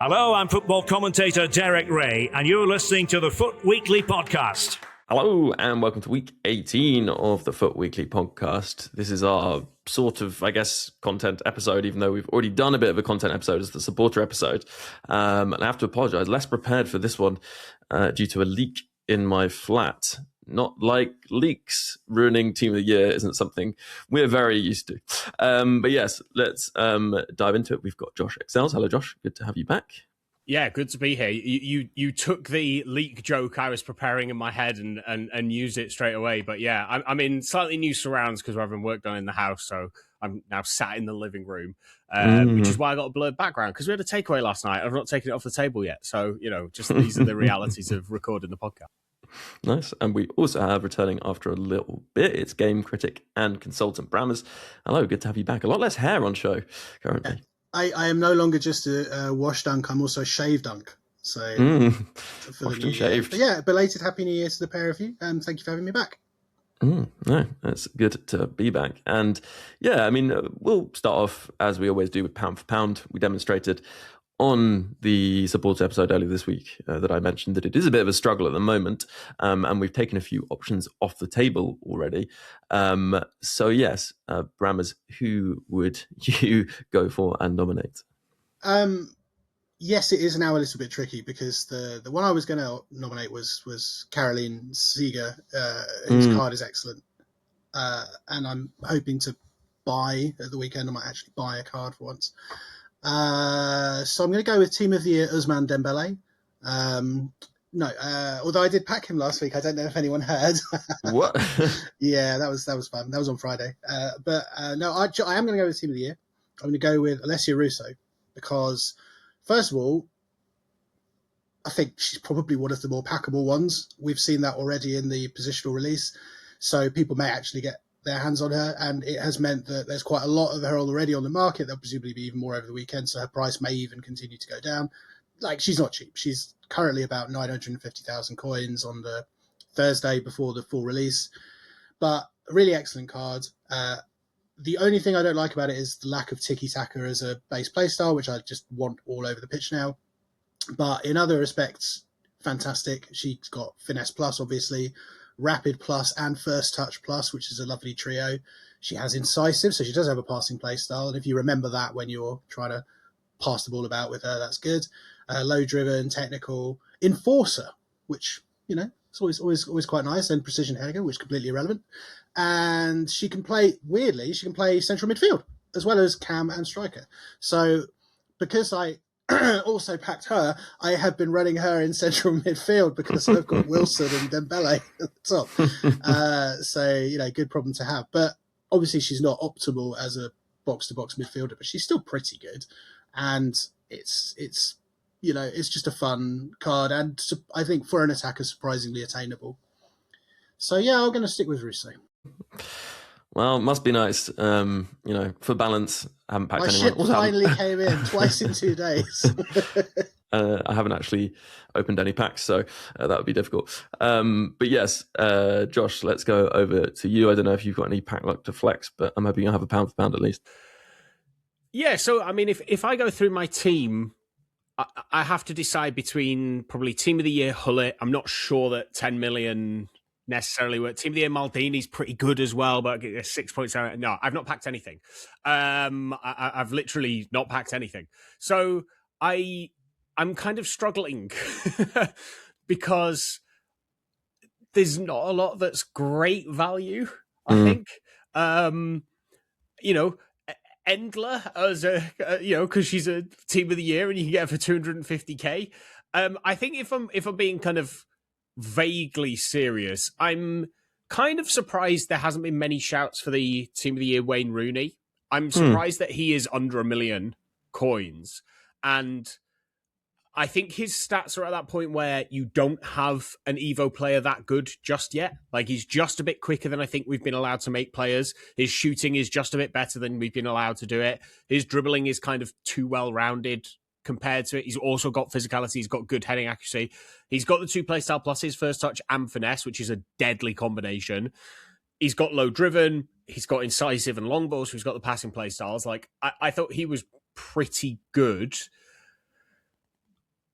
Hello, I'm football commentator Derek Ray, and you're listening to the FUT Weekly Podcast. Hello, and welcome to week 18 of the FUT Weekly Podcast. This is our sort of, I guess, content episode, even though we've already done a bit of a content episode as the supporter episode. And I have to apologise, less prepared for this one due to a leak in my flat. Not like leaks ruining Team of the Year isn't something we're very used to. But yes, let's dive into it. We've got Josh Excels. Hello, Josh. Good to have you back. Yeah, good to be here. You took the leak joke I was preparing in my head and used it straight away. But yeah, I'm in slightly new surrounds because we're having work done in the house. So I'm now sat in the living room, which is why I got a blurred background because we had a takeaway last night. I've not taken it off the table yet. So, just these are the realities of recording the podcast. Nice. And we also have, returning after a little bit, it's game critic and consultant Brammers. Hello, good to have you back. A lot less hair on show currently. I am no longer just a wash dunk, I'm also a shave dunk. So washed and shaved. But yeah, belated Happy New Year to the pair of you, and thank you for having me back. No, it's good to be back. And yeah, I mean, we'll start off as we always do with pound for pound. We demonstrated on the supporter episode earlier this week that I mentioned that it is a bit of a struggle at the moment, and we've taken a few options off the table already. So yes, Brammers, who would you go for and nominate? Yes, it is now a little bit tricky because the one I was going to nominate was 𝘵𝗱𝗀𝗀𝘀, whose card is excellent, and I'm hoping to buy at the weekend. I might actually buy a card for once. So I'm going to go with Team of the Year 𝘬𝘯𝘰𝗀𝘀 Dembele. Although I did pack him last week. I don't know if anyone heard. What? Yeah, that was fun. That was on Friday. But I am going to go with Team of the Year. I'm going to go with 𝘵𝑆𝑖𝗰𝑰 because, first of all, I think she's probably one of the more packable ones. We've seen that already in the positional release. So people may actually get their hands on her, and it has meant that there's quite a lot of her already on the market. There'll presumably be even more over the weekend, so her price may even continue to go down. Like, she's not cheap. She's currently about 950,000 coins on the Thursday before the full release, but a really excellent card. The only thing I don't like about it is the lack of tiki-taka as a base playstyle, which I just want all over the pitch now. But in other respects, fantastic. She's got Finesse Plus, obviously, Rapid Plus and First Touch Plus, which is a lovely trio. She has Incisive, so she does have a passing play style. And if you remember that when you're trying to pass the ball about with her, that's good. Low driven, technical, Enforcer, which, it's always quite nice, and Precision Header, which is completely irrelevant. And she can play central midfield as well as cam and striker. So because I also packed her, I have been running her in central midfield because I've got Wilson and Dembele at the top. So, good problem to have. But obviously she's not optimal as a box-to-box midfielder, but she's still pretty good. And it's just a fun card. And I think for an attacker, surprisingly attainable. So, yeah, I'm going to stick with 𝘵𝑆𝑖. Well, it must be nice. For balance, I haven't packed anyone. My ship finally came in twice in 2 days. I haven't actually opened any packs, so that would be difficult. But yes, Josh, let's go over to you. I don't know if you've got any pack luck to flex, but I'm hoping you'll have a pound for pound at least. Yeah, so, I mean, if I go through my team, I have to decide between probably Team of the Year 𝘭𝑪. I'm not sure that 10 million necessarily work. Team of the Year Maldini's pretty good as well, but 6 points out. No, I've not packed anything. I've literally not packed anything. So I'm kind of struggling because there's not a lot that's great value, I think. Endler as because she's a Team of the Year and you can get her for 250k. I think if I'm being kind of vaguely serious, I'm kind of surprised there hasn't been many shouts for the Team of the Year Wayne Rooney. I'm surprised that he is under 1 million coins, and I think his stats are at that point where you don't have an Evo player that good just yet. Like, he's just a bit quicker than I think we've been allowed to make players. His shooting is just a bit better than we've been allowed to do it. His dribbling is kind of too well-rounded compared to it. He's also got physicality. He's got good heading accuracy. He's got the 2 playstyle pluses, First Touch and Finesse, which is a deadly combination. He's got low driven. He's got incisive and long balls. So he's got the passing play styles. Like, I thought he was pretty good.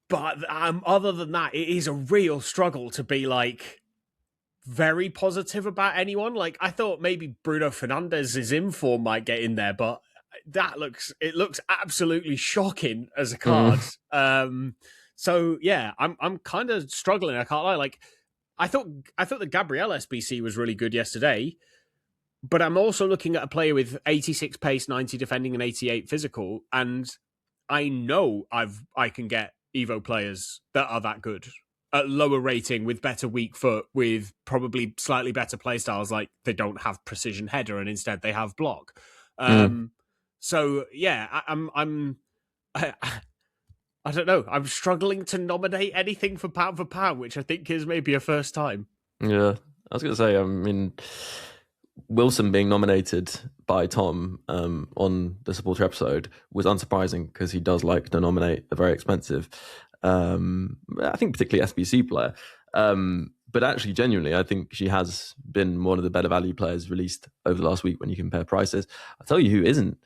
But other than that, it is a real struggle to be like very positive about anyone. Like I thought maybe Bruno Fernandes's inform might get in there, but it looks absolutely shocking as a card. So yeah, I'm kind of struggling. I can't lie. Like I thought the Gabriel SBC was really good yesterday, but I'm also looking at a player with 86 pace, 90 defending, and 88 physical, and I know I can get Evo players that are that good at lower rating with better weak foot, with probably slightly better playstyles. Like they don't have precision header and instead they have block. So yeah, I don't know. I'm struggling to nominate anything for pound, which I think is maybe a first time. Yeah, I was going to say, I mean, Wilson being nominated by Tom on the supporter episode was unsurprising because he does like to nominate a very expensive, I think particularly SBC player. But actually, genuinely, I think she has been one of the better value players released over the last week when you compare prices. I'll tell you who isn't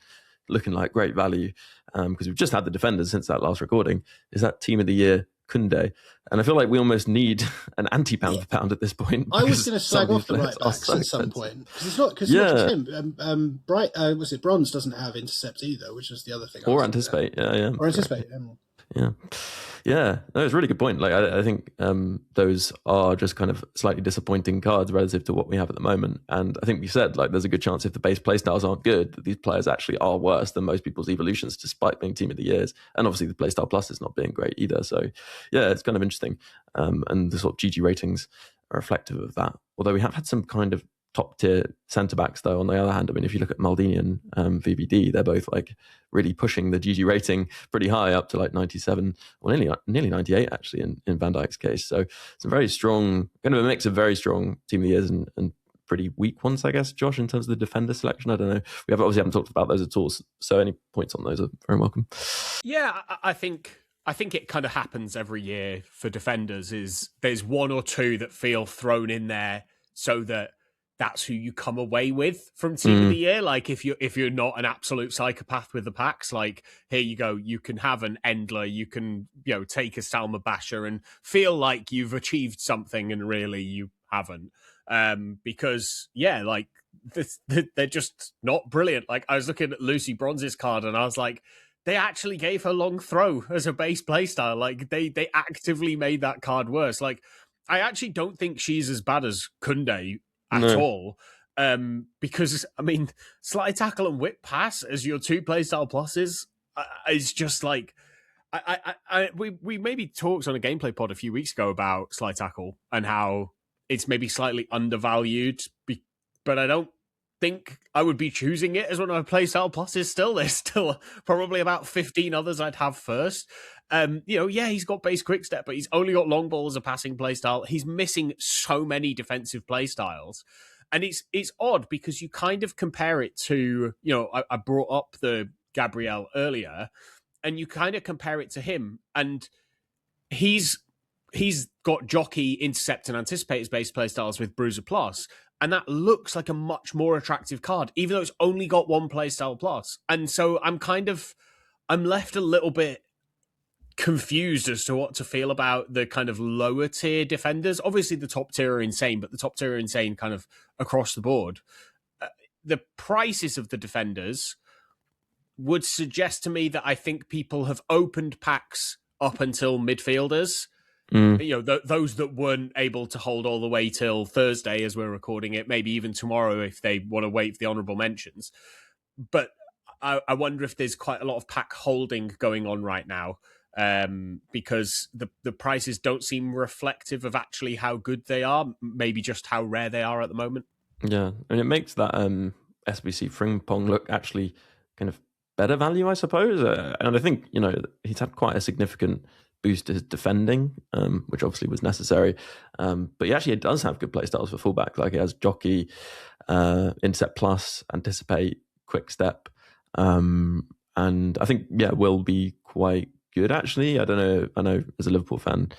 looking like great value, because we've just had the defenders since that last recording, is that team of the year Koundé. And I feel like we almost need an anti-pound for pound at this point. I was going to slag off the right backs at some point. Because it's not just him. Was it Bronze doesn't have intercept either, which is the other thing. Or anticipate, yeah. Or anticipate, Yeah, no, it's a really good point. Like, I think those are just kind of slightly disappointing cards relative to what we have at the moment. And I think we said, like, there's a good chance if the base playstyles aren't good, that these players actually are worse than most people's evolutions, despite being team of the years. And obviously the playstyle plus is not being great either. So yeah, it's kind of interesting. And the sort of GG ratings are reflective of that. Although we have had some kind of top tier centre backs though. On the other hand, I mean, if you look at Maldini and VVD, they're both like really pushing the GG rating pretty high, up to like 97 or nearly 98 actually in Van Dijk's case. So it's a very strong, kind of a mix of very strong team of the years and pretty weak ones, I guess. Josh, in terms of the defender selection, I don't know. We obviously haven't talked about those at all. So any points on those are very welcome. Yeah, I think it kind of happens every year for defenders. Is there's one or two that feel thrown in there so that that's who you come away with from team of the year. Like if you're not an absolute psychopath with the packs, like here you go, you can have an 𝘵𝘬𝘬, you can take a 𝘚𝘵𝘴𝗶𝗍 and feel like you've achieved something, and really you haven't, because like they're just not brilliant. Like I was looking at Lucy Bronze's card and I was like, they actually gave her long throw as a base playstyle. Like they actively made that card worse. Like I actually don't think she's as bad as Koundé at all, because I mean, slide tackle and whip pass as your two playstyle pluses is just like we maybe talked on a gameplay pod a few weeks ago about slide tackle and how it's maybe slightly undervalued, but I don't think I would be choosing it as one of my playstyle pluses still. There's still probably about 15 others I'd have first. He's got base quick step, but he's only got long ball as a passing playstyle. He's missing so many defensive playstyles. And it's odd because you kind of compare it to, I brought up the Gabriel earlier, and you kind of compare it to him, and he's got jockey, intercept, and anticipate his base playstyles with Bruiser Plus, and that looks like a much more attractive card, even though it's only got one playstyle plus. And so I'm left a little bit confused as to what to feel about the kind of lower tier defenders. Obviously the top tier are insane, but the top tier are insane kind of across the board. The prices of the defenders would suggest to me that I think people have opened packs up until midfielders, those that weren't able to hold all the way till Thursday as we're recording it, maybe even tomorrow if they want to wait for the honourable mentions. But I wonder if there's quite a lot of pack holding going on right now, because the prices don't seem reflective of actually how good they are, maybe just how rare they are at the moment. Yeah, and it makes that SBC Frimpong look actually kind of better value, I suppose. And I think, he's had quite a significant boost to his defending, which obviously was necessary. But he actually does have good playstyles for fullback. Like he has jockey, intercept plus, anticipate, quick step. And I think, will be quite good, actually. I don't know. I know as a Liverpool fan,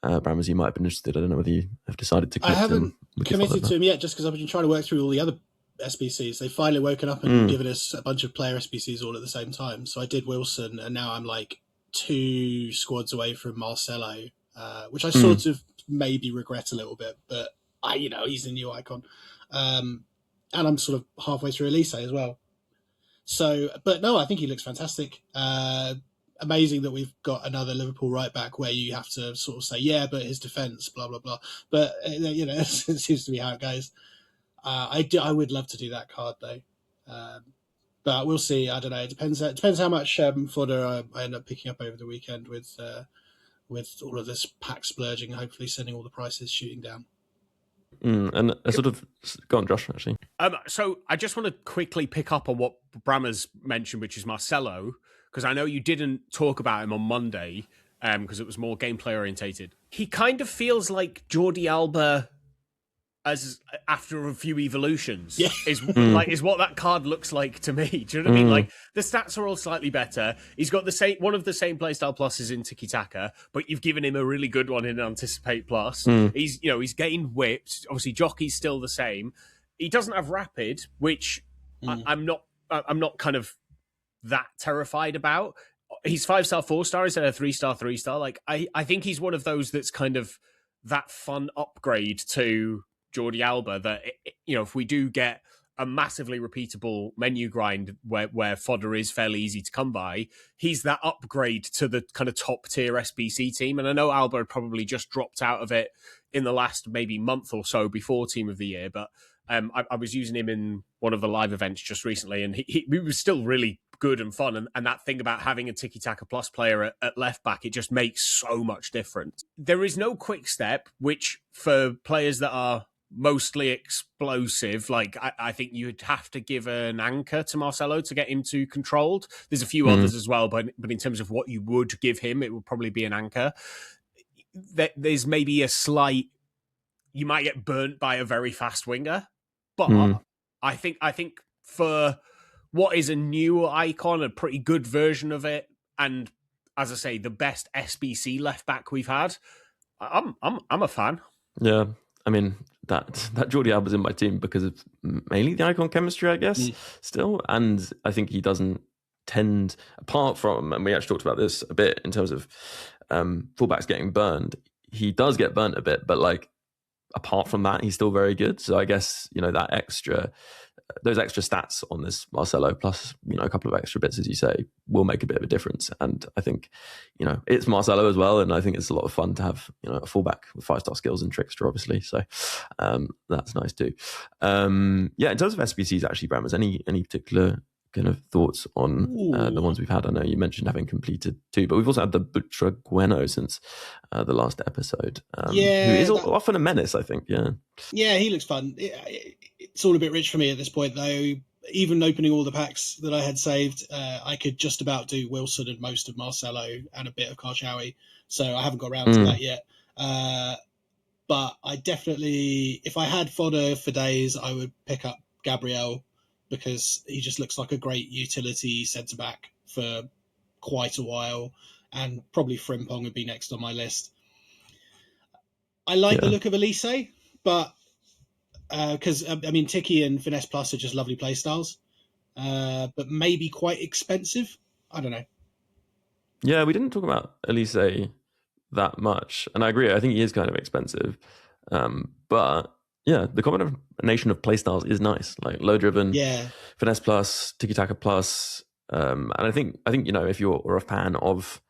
Brammers, you might have been interested. I don't know whether you have decided to commit I haven't to committed to him yet, just because I've been trying to work through all the other SBCs. They finally woken up and given us a bunch of player SBCs all at the same time. So I did Wilson, and now I'm like 2 squads away from Marcelo, which I sort of maybe regret a little bit, but he's the new icon. And I'm sort of halfway through Elise as well. So, but no, I think he looks fantastic. Amazing that we've got another Liverpool right back where you have to sort of say, yeah, but his defence, blah, blah, blah. But, it seems to be how it goes. I would love to do that card though. But we'll see. I don't know. It depends how much fodder I end up picking up over the weekend with all of this pack splurging, hopefully sending all the prices shooting down. And a sort of go on, Josh. Actually, so I just want to quickly pick up on what Brammers mentioned, which is Marcelo, because I know you didn't talk about him on Monday, because it was more gameplay orientated. He kind of feels like 𝘬𝘯𝘴𝗶𝗹 as after a few evolutions, is what that card looks like to me. Do you know what I mean? Like the stats are all slightly better. He's got one of the same playstyle pluses in 𝘵𝘃, but you've given him a really good one in Anticipate Plus. He's gained whipped. Obviously, jockey's still the same. He doesn't have rapid, which I'm not kind of that terrified about. He's 5-star 4-star instead of 3-star 3-star. Like I think he's one of those that's kind of that fun upgrade to 𝘬𝘯𝘴𝘶 that, if we do get a massively repeatable menu grind where fodder is fairly easy to come by, he's that upgrade to the kind of top tier SBC team. And I know Alba had probably just dropped out of it in the last maybe month or so before Team of the Year, but I was using him in one of the live events just recently, and he was still really good and fun. And that thing about having a 𝘵𝘃 Plus player at left back, it just makes so much difference. There is no quick step, which for players that are mostly explosive, like I think you'd have to give an anchor to Marcelo to get him to controlled. There's a few others as well, but in terms of what you would give him, it would probably be an anchor. There's maybe a slight, you might get burnt by a very fast winger, but I think for what is a new icon, a pretty good version of it, and as I say, the best SBC left back we've had, I'm a fan. Yeah. I mean, that 𝘬𝘯𝘴𝘶 in my team because of mainly the icon chemistry, I guess, still. And I think he doesn't tend, apart from, and we actually talked about this a bit in terms of fullbacks getting burned, he does get burnt a bit, but like, apart from that, he's still very good. So I guess, those extra stats on this Marcelo, plus, a couple of extra bits, as you say, will make a bit of a difference. And I think, it's Marcelo as well. And I think it's a lot of fun to have, a fullback with 5-star skills and trickster, obviously. So that's nice too. In terms of SBCs, actually, Brammers, any particular kind of thoughts on the ones we've had? I know you mentioned having completed 2, but we've also had the 𝘬𝘯𝘴𝘀 since the last episode, who is often a menace, I think. Yeah, he looks fun. It's all a bit rich for me at this point, though. Even opening all the packs that I had saved, I could just about do Wilson and most of Marcelo and a bit of 𝘠𝘃. So I haven't got around to that yet. But I definitely, if I had fodder for days, I would pick up Gabriel, because he just looks like a great utility centre-back for quite a while, and probably 𝘵𝘃 would be next on my list. I like the look of Elise, but because, 𝘵𝘃 and Finesse Plus are just lovely playstyles, but maybe quite expensive. I don't know. Yeah, we didn't talk about Elise that much, and I agree. I think he is kind of expensive, but... yeah, the combination of playstyles is nice, like low driven, Finesse Plus, 𝘵𝘃 Plus, and I think if you're a fan of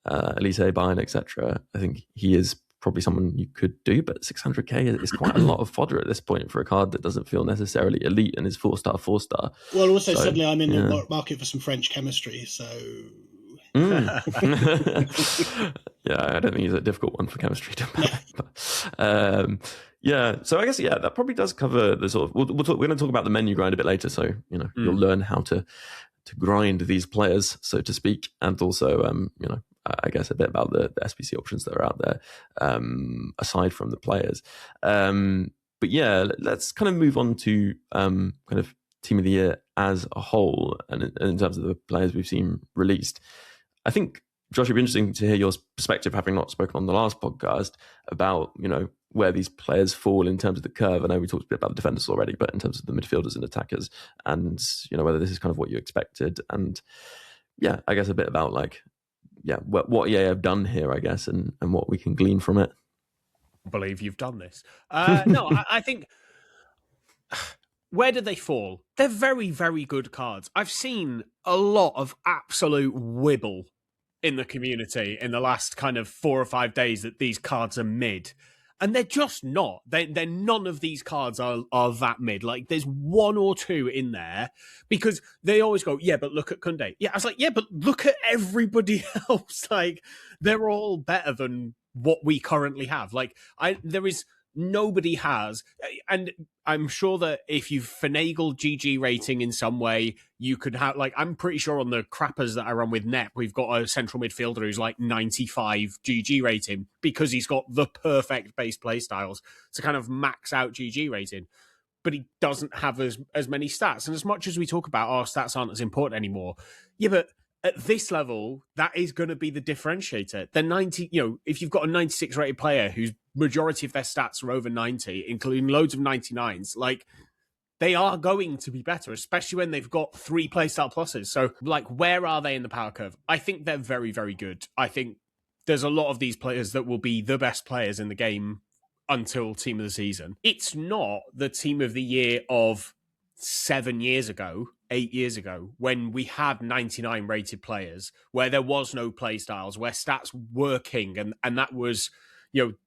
Elise, Bayern, etc., I think he is probably someone you could do. But 600k is quite a lot of fodder at this point for a card that doesn't feel necessarily elite and is 4-star, 4-star. Well, also suddenly I'm in the market for some French chemistry, so. Yeah, I don't think he's a difficult one for chemistry to make. So I guess that probably does cover the sort of. We're going to talk about the menu grind a bit later, so you'll learn how to grind these players, so to speak, and also I guess a bit about the SBC options that are out there aside from the players. But let's kind of move on to kind of Team of the Year as a whole, and in terms of the players we've seen released. I think, Josh, it'd be interesting to hear your perspective, having not spoken on the last podcast, about, where these players fall in terms of the curve. I know we talked a bit about the defenders already, but in terms of the midfielders and attackers, and, whether this is kind of what you expected. And I guess a bit about like what EA have done here, I guess, and what we can glean from it. I believe you've done this. No, I think where do they fall? They're very, very good cards. I've seen a lot of absolute wibble in the community in the last kind of 4 or 5 days that these cards are mid. And they're just not. They're none of these cards are that mid. Like, there's 1 or 2 in there because they always go, yeah, but look at Kunde. Yeah, I was like, yeah, but look at everybody else. Like, they're all better than what we currently have. Like, there is nobody has, and I'm sure that if you've finagled GG rating in some way, you could have, like, I'm pretty sure on the crappers that I run with NEP, we've got a central midfielder who's like 95 GG rating because he's got the perfect base play styles to kind of max out GG rating, but he doesn't have as many stats. And as much as we talk about our stats aren't as important anymore, yeah, but at this level, that is going to be the differentiator. The 90, if you've got a 96 rated player whose majority of their stats are over 90, including loads of 99s, like, they are going to be better, especially when they've got 3 playstyle pluses. So, like, where are they in the power curve? I think they're very, very good. I think there's a lot of these players that will be the best players in the game until team of the season. It's not the team of the year of 7 years ago, 8 years ago, when we had 99 rated players, where there was no play styles, where stats were king, and that was,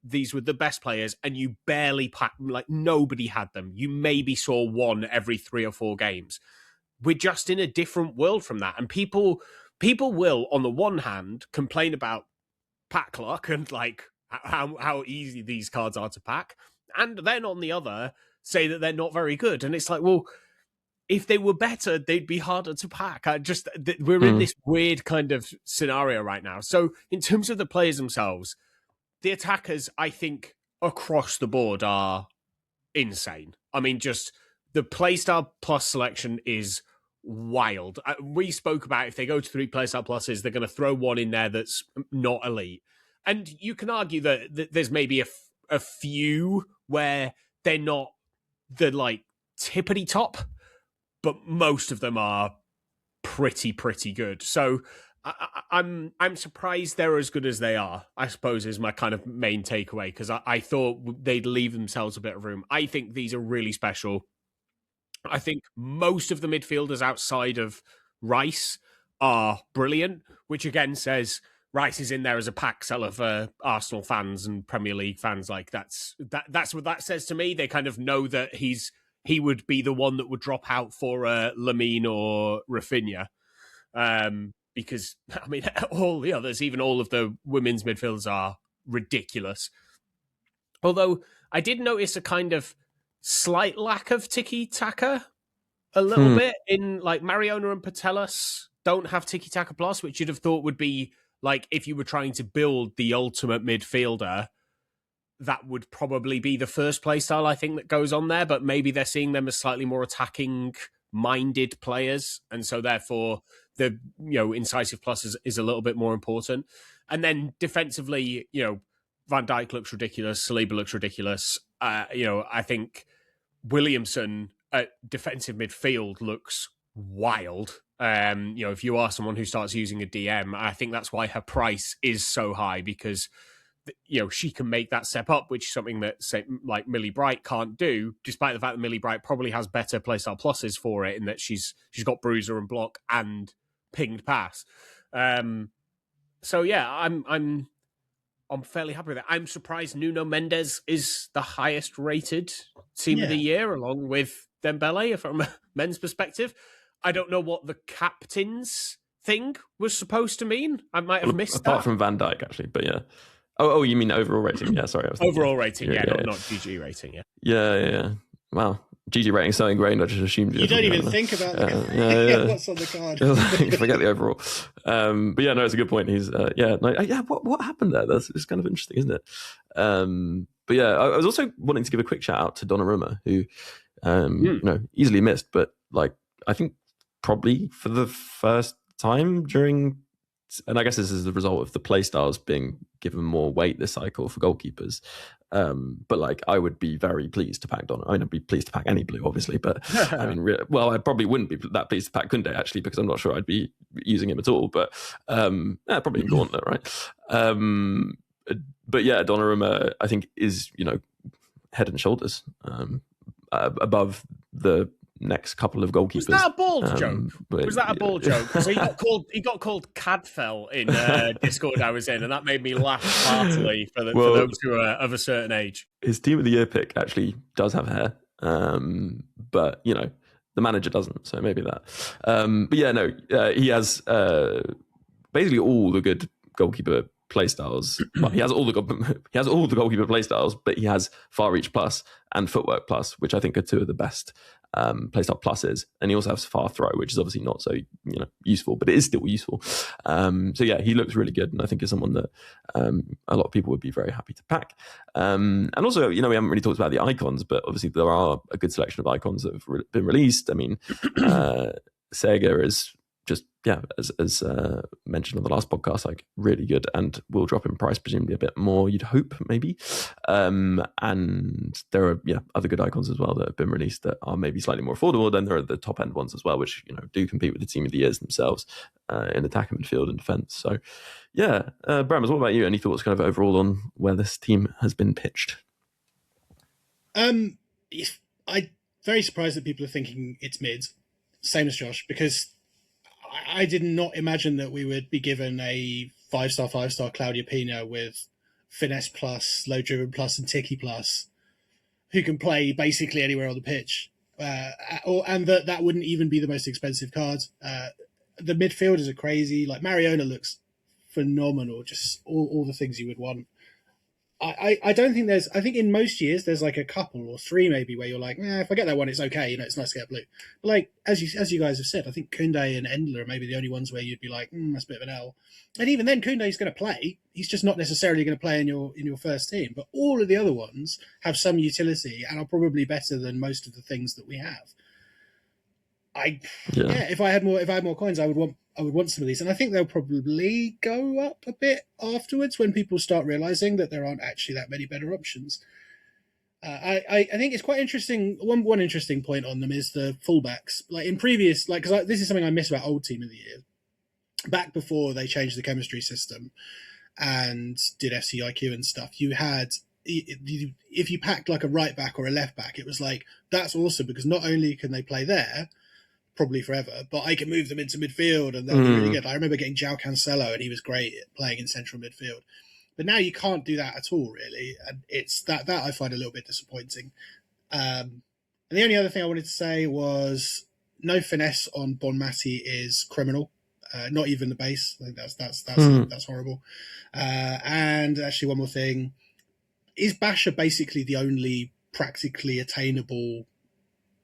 these were the best players, and you barely like, nobody had them. You maybe saw one every 3 or 4 games. We're just in a different world from that, and people will, on the one hand, complain about pack luck and like how easy these cards are to pack, and then on the other say that they're not very good. And it's like, well, if they were better, they'd be harder to pack. We're in this weird kind of scenario right now. So in terms of the players themselves, the attackers, I think, across the board are insane. I mean, just the playstyle plus selection is wild. We spoke about if they go to 3 playstyle pluses, they're going to throw one in there that's not elite. And you can argue that there's maybe a few where they're not the, like, tippity top, but most of them are pretty good. So I'm surprised they're as good as they are, I suppose, is my kind of main takeaway, because I thought they'd leave themselves a bit of room. I think these are really special. I think most of the midfielders outside of Rice are brilliant, which again says Rice is in there as a pack seller for Arsenal fans and Premier League fans. Like, that's what that says to me. They kind of know that he would be the one that would drop out for Lamine or Rafinha. Because, I mean, all the others, even all of the women's midfielders are ridiculous. Although, I did notice a kind of slight lack of tiki-taka a little bit in, like, Mariona and Patelis don't have tiki-taka plus, which you'd have thought would be, like, if you were trying to build the ultimate midfielder, that would probably be the first playstyle, I think, that goes on there. But maybe they're seeing them as slightly more attacking-minded players. And so, therefore, the incisive plus is a little bit more important. And then defensively, Van Dijk looks ridiculous. Saliba looks ridiculous. I think Williamson at defensive midfield looks wild. If you are someone who starts using a DM, I think that's why her price is so high, because she can make that step up, which is something that, say, like Millie Bright can't do, despite the fact that Millie Bright probably has better playstyle pluses for it, in that she's got bruiser and block and pinged pass. So yeah, I'm fairly happy with it. I'm surprised Nuno Mendes is the highest rated team of the year, along with Dembele, from a men's perspective. I don't know what the captain's thing was supposed to mean. I might have missed apart from Van Dijk, actually, but yeah. Oh, you mean overall rating? Yeah, sorry. Overall rating, not GG rating, yeah. Yeah. Wow. GG rating is so ingrained, I just assumed you don't even think about what's on the card. Forget the overall. But yeah, no, it's a good point. He's what happened there? It's kind of interesting, isn't it? But yeah, I was also wanting to give a quick shout out to Donnarumma, who easily missed, but like I think probably for the first time during, and I guess this is the result of the play styles being given more weight this cycle for goalkeepers. But like, I would be very pleased to pack Donnarumma. I mean, I'd be pleased to pack any blue, obviously, but I mean, I probably wouldn't be that pleased to pack Koundé, actually, because I'm not sure I'd be using him at all. But probably in Gauntlet, right? But yeah, Donnarumma, I think, is, head and shoulders above the next couple of goalkeepers. Was that a bald joke? Was that a bald joke? So he got called 𝘃𝗲𝗀 in Discord I was in, and that made me laugh heartily for those who are of a certain age. His team of the year pick actually does have hair, but the manager doesn't, so maybe that. But yeah, no, he has basically all the good goalkeeper playstyles. Well, he has all the goalkeeper playstyles, but he has far reach plus and footwork plus, which I think are two of the best playstyle pluses. And he also has far throw, which is obviously not so useful, but it is still useful. So yeah, he looks really good, and I think is someone that a lot of people would be very happy to pack. And also, we haven't really talked about the icons, but obviously there are a good selection of icons that have been released. I mean, Sega is just, as mentioned on the last podcast, like really good, and will drop in price presumably a bit more, you'd hope, maybe. And there are other good icons as well that have been released that are maybe slightly more affordable. Then there are the top end ones as well, which do compete with the team of the years themselves in attack and midfield and defence. So Brammers, what about you? Any thoughts kind of overall on where this team has been pitched? I'm very surprised that people are thinking it's mids, same as Josh, because I did not imagine that we would be given a 5-star 𝘭𝘪𝘁 with finesse plus, low driven plus, and 𝗖𝗃𝗲𝗃 plus, who can play basically anywhere on the pitch, and that wouldn't even be the most expensive card. The midfielders are crazy. Like Mariona looks phenomenal, just all the things you would want. I don't think I think in most years there's like a couple or three maybe where you're like, if I get that one, it's okay. It's nice to get blue. But like, as you guys have said, I think Koundé and 𝘍𝑒𝘍 are maybe the only ones where you'd be like, that's a bit of an L. And even then, Koundé's going to play. He's just not necessarily going to play in your first team. But all of the other ones have some utility and are probably better than most of the things that we have. If I had more coins, I would want some of these, and I think they'll probably go up a bit afterwards when people start realizing that there aren't actually that many better options. I think it's quite interesting. One interesting point on them is the fullbacks. Like in previous, because this is something I miss about old team of the year. Back before they changed the chemistry system and did FC IQ and stuff, you had, if you packed like a right back or a left back, it was like, that's awesome because not only can they play there probably forever, but I can move them into midfield and they'll be really good. I remember getting João Cancelo and he was great at playing in central midfield. But now you can't do that at all, really. And it's that I find a little bit disappointing. And the only other thing I wanted to say was no finesse on 𝘂𝑚𝑎TI is criminal. Not even the base. I think that's horrible. And actually, one more thing: is 𝗵𝗀𝗃 basically the only practically attainable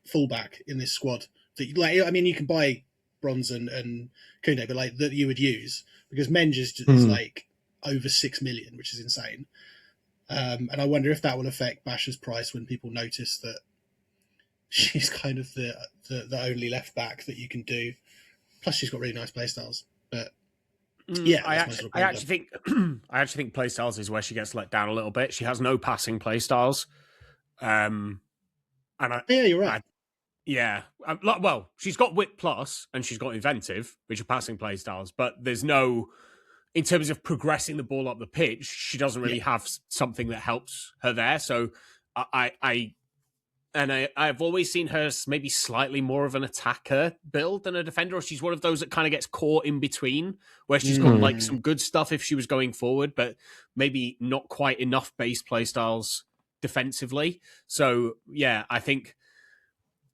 fullback in this squad? That, I mean, you can buy Bronze and Koundé, but like that you would use, because Menge is like over 6 million, which is insane. And I wonder if that will affect 𝗵𝗀𝗃's price when people notice that she's kind of the only left back that you can do. Plus, she's got really nice playstyles. But yeah, I actually think playstyles is where she gets let down a little bit. She has no passing playstyles. You're right. Well, she's got Whip Plus and she's got Inventive, which are passing playstyles, but there's no, in terms of progressing the ball up the pitch, she doesn't really have something that helps her there. So I've always seen her maybe slightly more of an attacker build than a defender, or she's one of those that kind of gets caught in between, where she's got like some good stuff if she was going forward, but maybe not quite enough base playstyles defensively. So yeah, I think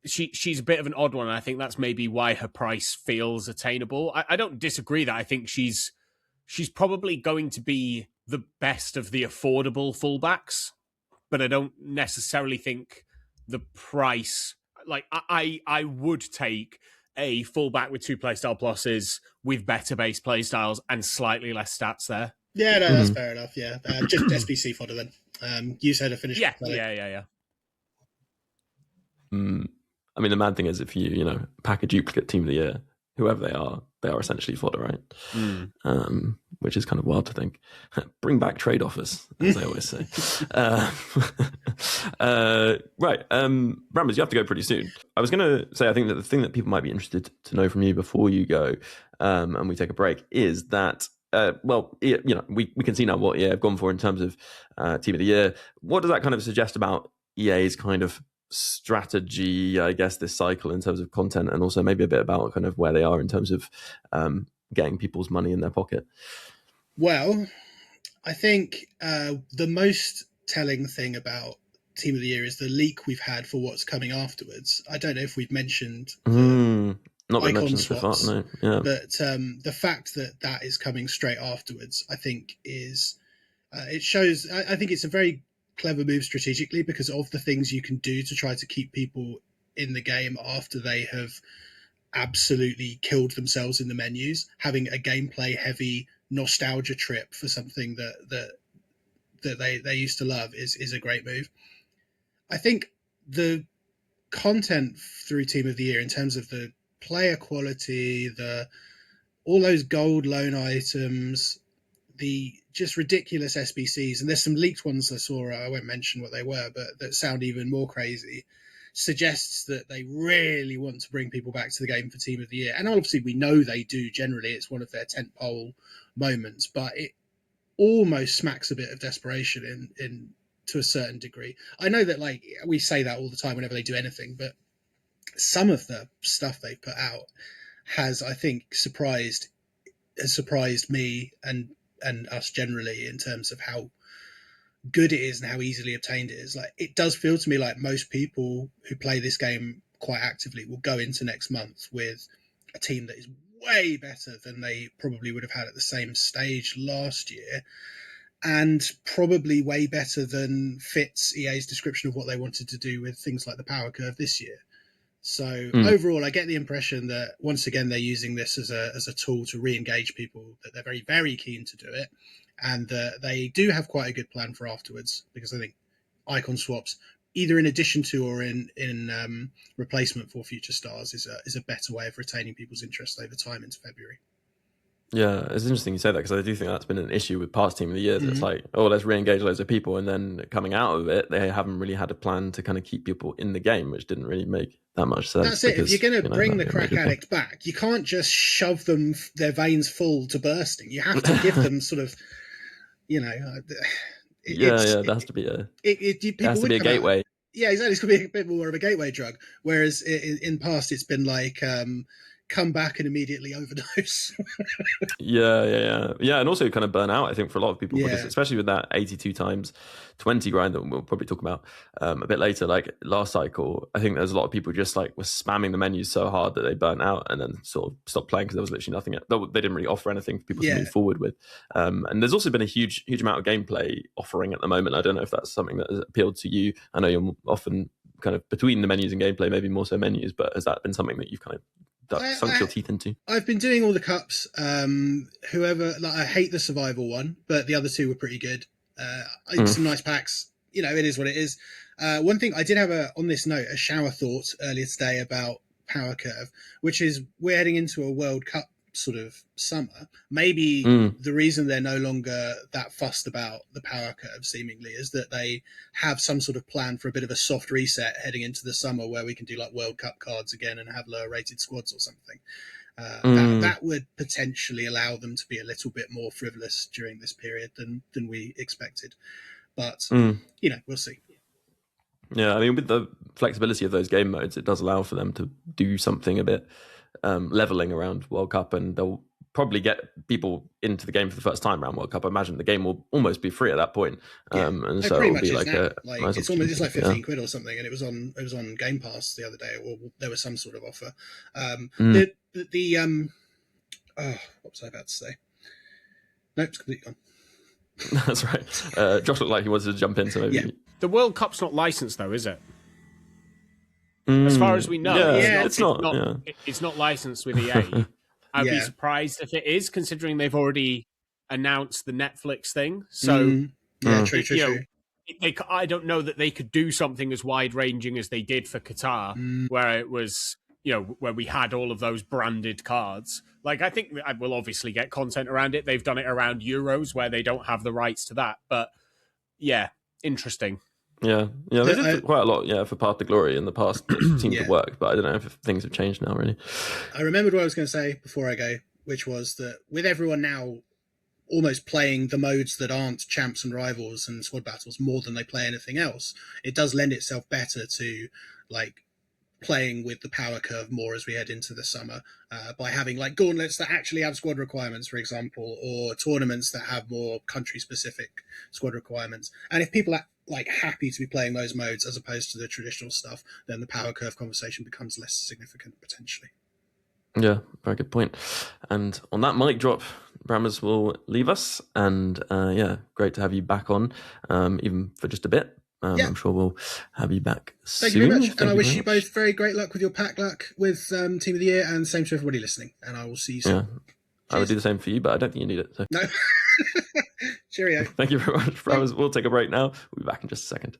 she's a bit of an odd one, and I think that's maybe why her price feels attainable. I don't disagree that I think she's probably going to be the best of the affordable fullbacks, but I don't necessarily think the price, like I would take a fullback with 2 playstyle pluses with better base playstyles and slightly less stats there. Yeah, no, that's fair enough. Yeah, just SBC fodder then. You said a finish. Yeah. I mean, the mad thing is, if you pack a duplicate team of the year, whoever they are essentially fodder, right? Which is kind of wild to think. Bring back trade offers, as they always say. Right, Brammers, you have to go pretty soon. I was going to say, I think that the thing that people might be interested to know from you before you go, and we take a break, is that we can see now what EA have gone for in terms of Team of the Year. What does that kind of suggest about EA's kind of strategy, I guess, this cycle in terms of content, and also maybe a bit about kind of where they are in terms of getting people's money in their pocket? Well, I think the most telling thing about Team of the Year is the leak we've had for what's coming afterwards. I don't know if we've mentioned not been icon mentioned so far, swaps, no. Yeah. but the fact that that is coming straight afterwards, I think is it shows. I think it's a very clever move strategically, because of the things you can do to try to keep people in the game after they have absolutely killed themselves in the menus. Having a gameplay heavy nostalgia trip for something that they used to love is a great move. I think the content through Team of the Year in terms of the player quality, all those gold loan items, the just ridiculous SBCs, and there's some leaked ones I saw, I won't mention what they were, but that sound even more crazy, suggests that they really want to bring people back to the game for Team of the Year. And obviously we know they do generally, it's one of their tentpole moments, but it almost smacks a bit of desperation in to a certain degree. I know that, like, we say that all the time whenever they do anything, but some of the stuff they've put out has, I think, surprised me and us generally in terms of how good it is and how easily obtained it is. Like, it does feel to me like most people who play this game quite actively will go into next month with a team that is way better than they probably would have had at the same stage last year, and probably way better than fits EA's description of what they wanted to do with things like the power curve this year. So overall, I get the impression that once again they're using this as a tool to re-engage people, that they're very, very keen to do it, and that they do have quite a good plan for afterwards, because I think icon swaps, either in addition to or in replacement for future stars, is a better way of retaining people's interest over time into February. Yeah, it's interesting you say that, because I do think that's been an issue with past Team of the Year. It's like, oh, let's re-engage loads of people, and then coming out of it, they haven't really had a plan to kind of keep people in the game, which didn't really make that much sense. That's it. If you're going to bring the crack addict back, you can't just shove them, their veins full to bursting. You have to give them sort of, there has to be a gateway. Yeah, exactly. It's going to be a bit more of a gateway drug. Whereas in past, it's been like, come back and immediately overdose. Yeah, and also kind of burn out, I think, for a lot of people, because especially with that 82 times 20 grind that we'll probably talk about a bit later, like last cycle, I think there's a lot of people just like were spamming the menus so hard that they burnt out and then sort of stopped playing because there was literally nothing. They didn't really offer anything for people to move forward with. And there's also been a huge amount of gameplay offering at the moment. I don't know if that's something that has appealed to you. I know you're often kind of between the menus and gameplay, maybe more so menus, but has that been something that you've kind of sunk your teeth into? I've been doing all the cups. I hate the survival one, but the other two were pretty good. Some nice packs. It is what it is. One thing I did have on this note, a shower thought earlier today about power curve, which is we're heading into a World Cup sort of summer. Maybe the reason they're no longer that fussed about the power curve seemingly is that they have some sort of plan for a bit of a soft reset heading into the summer, where we can do like World Cup cards again and have lower rated squads or something. That would potentially allow them to be a little bit more frivolous during this period than we expected. But we'll see. Yeah, I mean, with the flexibility of those game modes, it does allow for them to do something a bit leveling around World Cup, and they'll probably get people into the game for the first time around World Cup. I imagine the game will almost be free at that point, and so it'll be like nice it's like 15 quid or something, and it was on Game Pass the other day, or there was some sort of offer. What was I about to say? No, it's completely gone. That's right. Josh looked like he wanted to jump in, so maybe the World Cup's not licensed though, is it? As far as we know, it's not. It's not licensed with EA. I'd be surprised if it is, considering they've already announced the Netflix thing. So, true. I don't know that they could do something as wide-ranging as they did for Qatar, where it was where we had all of those branded cards. Like, I think we'll obviously get content around it. They've done it around Euros where they don't have the rights to that. But yeah, interesting. Yeah, they did quite a lot, for Path to Glory in the past. It seemed to work, but I don't know if things have changed now, really. I remembered what I was going to say before I go, which was that with everyone now almost playing the modes that aren't champs and rivals and squad battles more than they play anything else, it does lend itself better to, like, playing with the power curve more as we head into the summer, by having like gauntlets that actually have squad requirements, for example, or tournaments that have more country-specific squad requirements. And if people are like happy to be playing those modes as opposed to the traditional stuff, then the power curve conversation becomes less significant potentially. Yeah, very good point. And on that mic drop, Brammers will leave us. And great to have you back on, even for just a bit. I'm sure we'll have you back soon. Thank you very much. And I wish you both very great luck with your pack luck with Team of the Year, and same to everybody listening. And I will see you soon. Yeah. I would do the same for you, but I don't think you need it. So. No. Cheerio. Thank you very much, Brammers. We'll take a break now. We'll be back in just a second.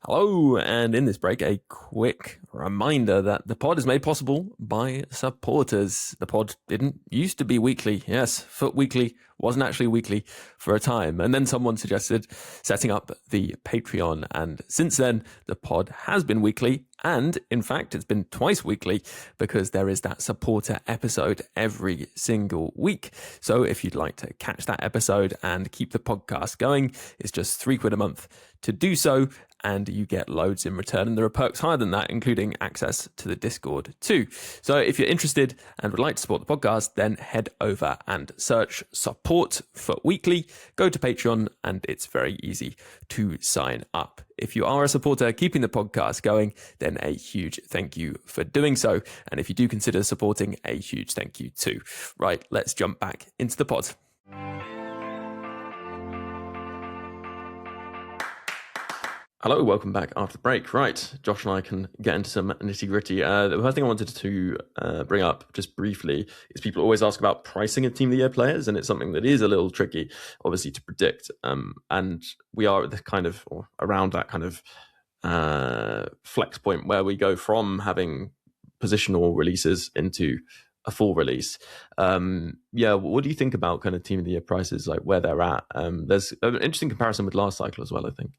Hello, and in this break, a quick reminder that the pod is made possible by supporters. The pod didn't used to be weekly. Yes, Foot Weekly wasn't actually weekly for a time. And then someone suggested setting up the Patreon. And since then, the pod has been weekly. And in fact, it's been twice weekly because there is that supporter episode every single week. So if you'd like to catch that episode and keep the podcast going, it's just £3 a month to do so. And you get loads in return. And there are perks higher than that, including access to the Discord too. So if you're interested and would like to support the podcast, then head over and search Support Foot Weekly. Go to Patreon and it's very easy to sign up. If you are a supporter keeping the podcast going, then a huge thank you for doing so. And if you do consider supporting, a huge thank you too. Right, let's jump back into the pod. Hello, welcome back after the break. Right, Josh and I can get into some nitty-gritty. The first thing I wanted to bring up just briefly is people always ask about pricing of Team of the Year players, and it's something that is a little tricky, obviously, to predict. And we are at the kind of, or around that kind of flex point where we go from having positional releases into a full release. What do you think about kind of Team of the Year prices, like where they're at? There's an interesting comparison with last cycle as well, I think.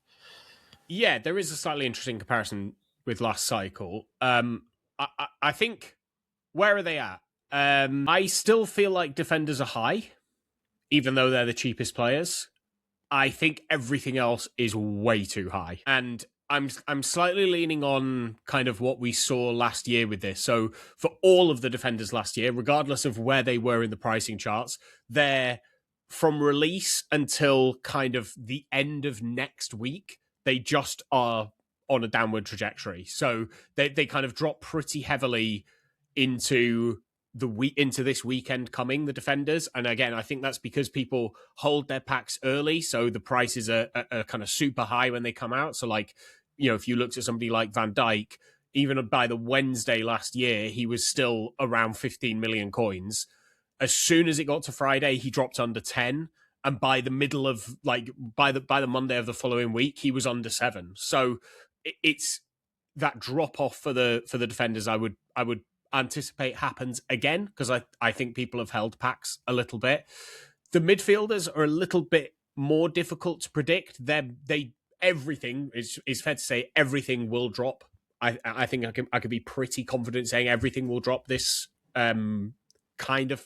Yeah, there is a slightly interesting comparison with last cycle. I think, where are they at? I still feel like defenders are high, even though they're the cheapest players. I think everything else is way too high. And I'm slightly leaning on kind of what we saw last year with this. So for all of the defenders last year, regardless of where they were in the pricing charts, they're from release until kind of the end of next week, they just are on a downward trajectory. So they kind of drop pretty heavily into this weekend coming, the defenders. And again, I think that's because people hold their packs early. So the prices are kind of super high when they come out. So like, if you looked at somebody like Van Dijk, even by the Wednesday last year, he was still around 15 million coins. As soon as it got to Friday, he dropped under 10. And by the middle of by the Monday of the following week, he was under 7. So it's that drop off for the defenders. I would anticipate happens again because I think people have held packs a little bit. The midfielders are a little bit more difficult to predict. Everything is fair to say everything will drop. I think I could be pretty confident saying everything will drop this kind of.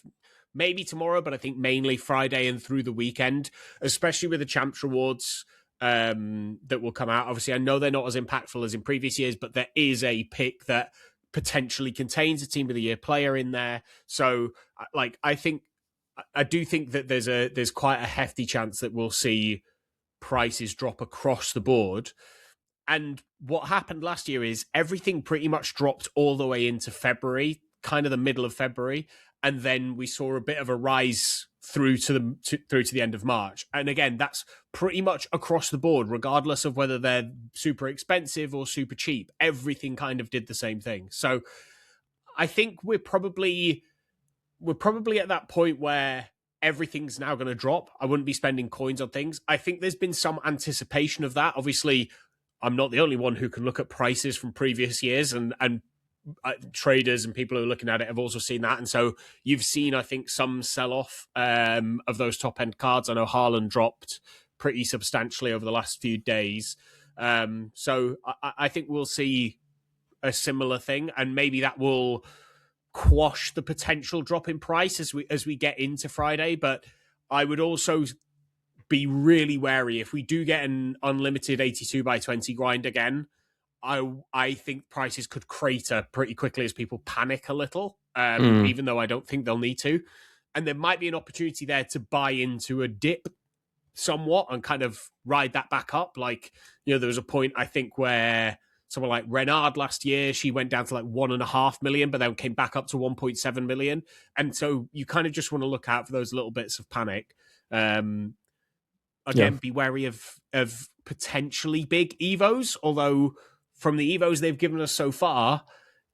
Maybe tomorrow, but I think mainly Friday and through the weekend, especially with the Champs Rewards that will come out. Obviously, I know they're not as impactful as in previous years, but there is a pick that potentially contains a Team of the Year player in there. So, I do think that there's quite a hefty chance that we'll see prices drop across the board. And what happened last year is everything pretty much dropped all the way into February, kind of the middle of February. And then we saw a bit of a rise through to the end of March. And again, that's pretty much across the board, regardless of whether they're super expensive or super cheap. Everything kind of did the same thing. So I think we're probably at that point where everything's now going to drop. I wouldn't be spending coins on things. I think there's been some anticipation of that. Obviously, I'm not the only one who can look at prices from previous years, and traders and people who are looking at it have also seen that. And so you've seen, I think, some sell-off of those top-end cards. I know Haaland dropped pretty substantially over the last few days. So I think we'll see a similar thing, and maybe that will quash the potential drop in price as we get into Friday. But I would also be really wary if we do get an unlimited 82x20 grind again. I think prices could crater pretty quickly as people panic a little, even though I don't think they'll need to. And there might be an opportunity there to buy into a dip somewhat and kind of ride that back up. Like, there was a point, I think, where someone like Renard last year, she went down to like 1.5 million, but then came back up to 1.7 million. And so you kind of just want to look out for those little bits of panic. Be wary of potentially big Evos, although from the Evos they've given us so far,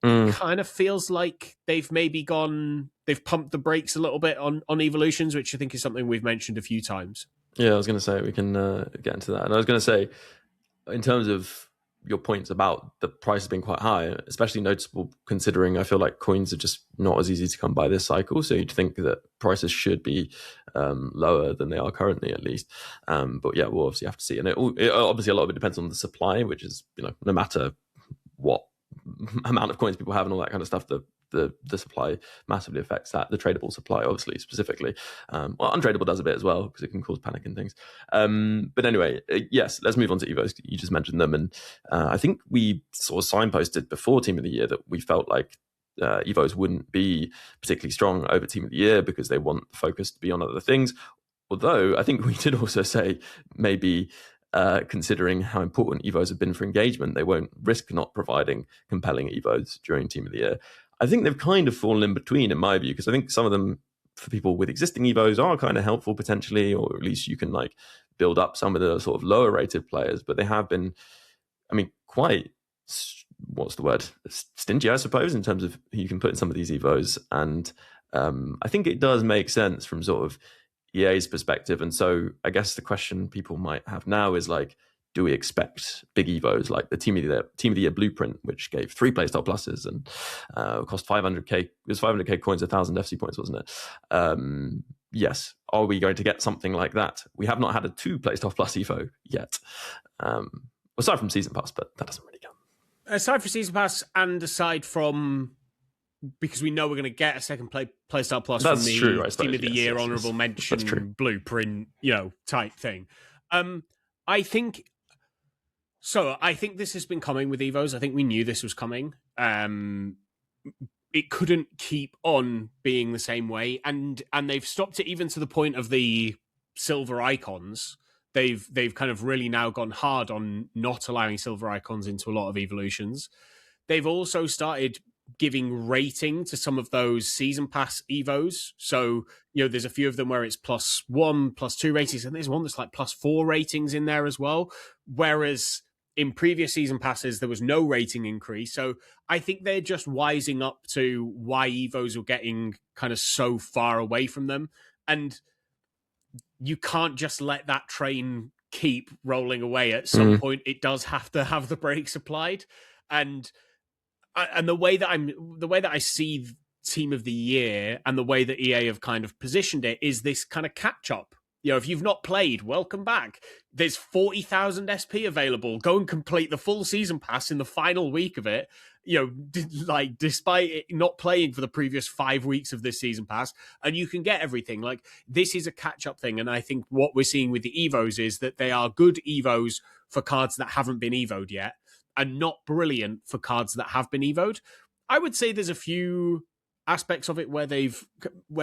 it kind of feels like they've pumped the brakes a little bit on evolutions, which I think is something we've mentioned a few times. Yeah, I was going to say, we can get into that. And I was going to say, in terms of your points about the prices being quite high, especially noticeable considering I feel like coins are just not as easy to come by this cycle. So you'd think that prices should be lower than they are currently, at least. But yeah, we'll obviously have to see. And it obviously a lot of it depends on the supply, which is, no matter what amount of coins people have and all that kind of stuff, the supply massively affects that. The tradable supply, obviously, specifically. Well, untradable does a bit as well because it can cause panic and things. But anyway, yes, let's move on to Evos. You just mentioned them. And I think we sort of signposted before Team of the Year that we felt like Evos wouldn't be particularly strong over Team of the Year because they want the focus to be on other things. Although I think we did also say maybe considering how important Evos have been for engagement, they won't risk not providing compelling Evos during Team of the Year. I think they've kind of fallen in between, in my view, because I think some of them, for people with existing Evos, are kind of helpful potentially, or at least you can like build up some of the sort of lower rated players. But they have been, quite, what's the word, stingy, I suppose, in terms of who you can put in some of these Evos. And I think it does make sense from sort of EA's perspective. And so I guess the question people might have now is like, do we expect big Evos like the Team of the Year blueprint, which gave 3 playstyle pluses and cost 500k? It was 500k coins, 1,000 FC points, wasn't it? Yes. Are we going to get something like that? We have not had a 2 playstyle plus Evo yet, aside from Season Pass, but that doesn't really count. Aside from Season Pass, and aside from, because we know we're going to get a second playstyle plus That's from the true, I suppose, Team of the Year yes, honourable mention blueprint, type thing. I think this has been coming with Evos. I think we knew this was coming. It couldn't keep on being the same way, and they've stopped it even to the point of the silver icons. They've kind of really now gone hard on not allowing silver icons into a lot of evolutions. They've also started giving rating to some of those season pass Evos. So, there's a few of them where it's +1, +2 ratings, and there's one that's like +4 ratings in there as well. Whereas in previous season passes, there was no rating increase. So I think they're just wising up to why Evos are getting kind of so far away from them. And you can't just let that train keep rolling away. At some point, it does have to have the brakes applied. And the way that I see Team of the Year and the way that EA have kind of positioned it is this kind of catch up. If you've not played, welcome back. There's 40,000 SP available. Go and complete the full season pass in the final week of it. Despite it not playing for the previous 5 weeks of this season pass, and you can get everything. Like, this is a catch up thing. And I think what we're seeing with the Evos is that they are good Evos for cards that haven't been Evoed yet, and not brilliant for cards that have been Evoed. I would say there's a few aspects of it where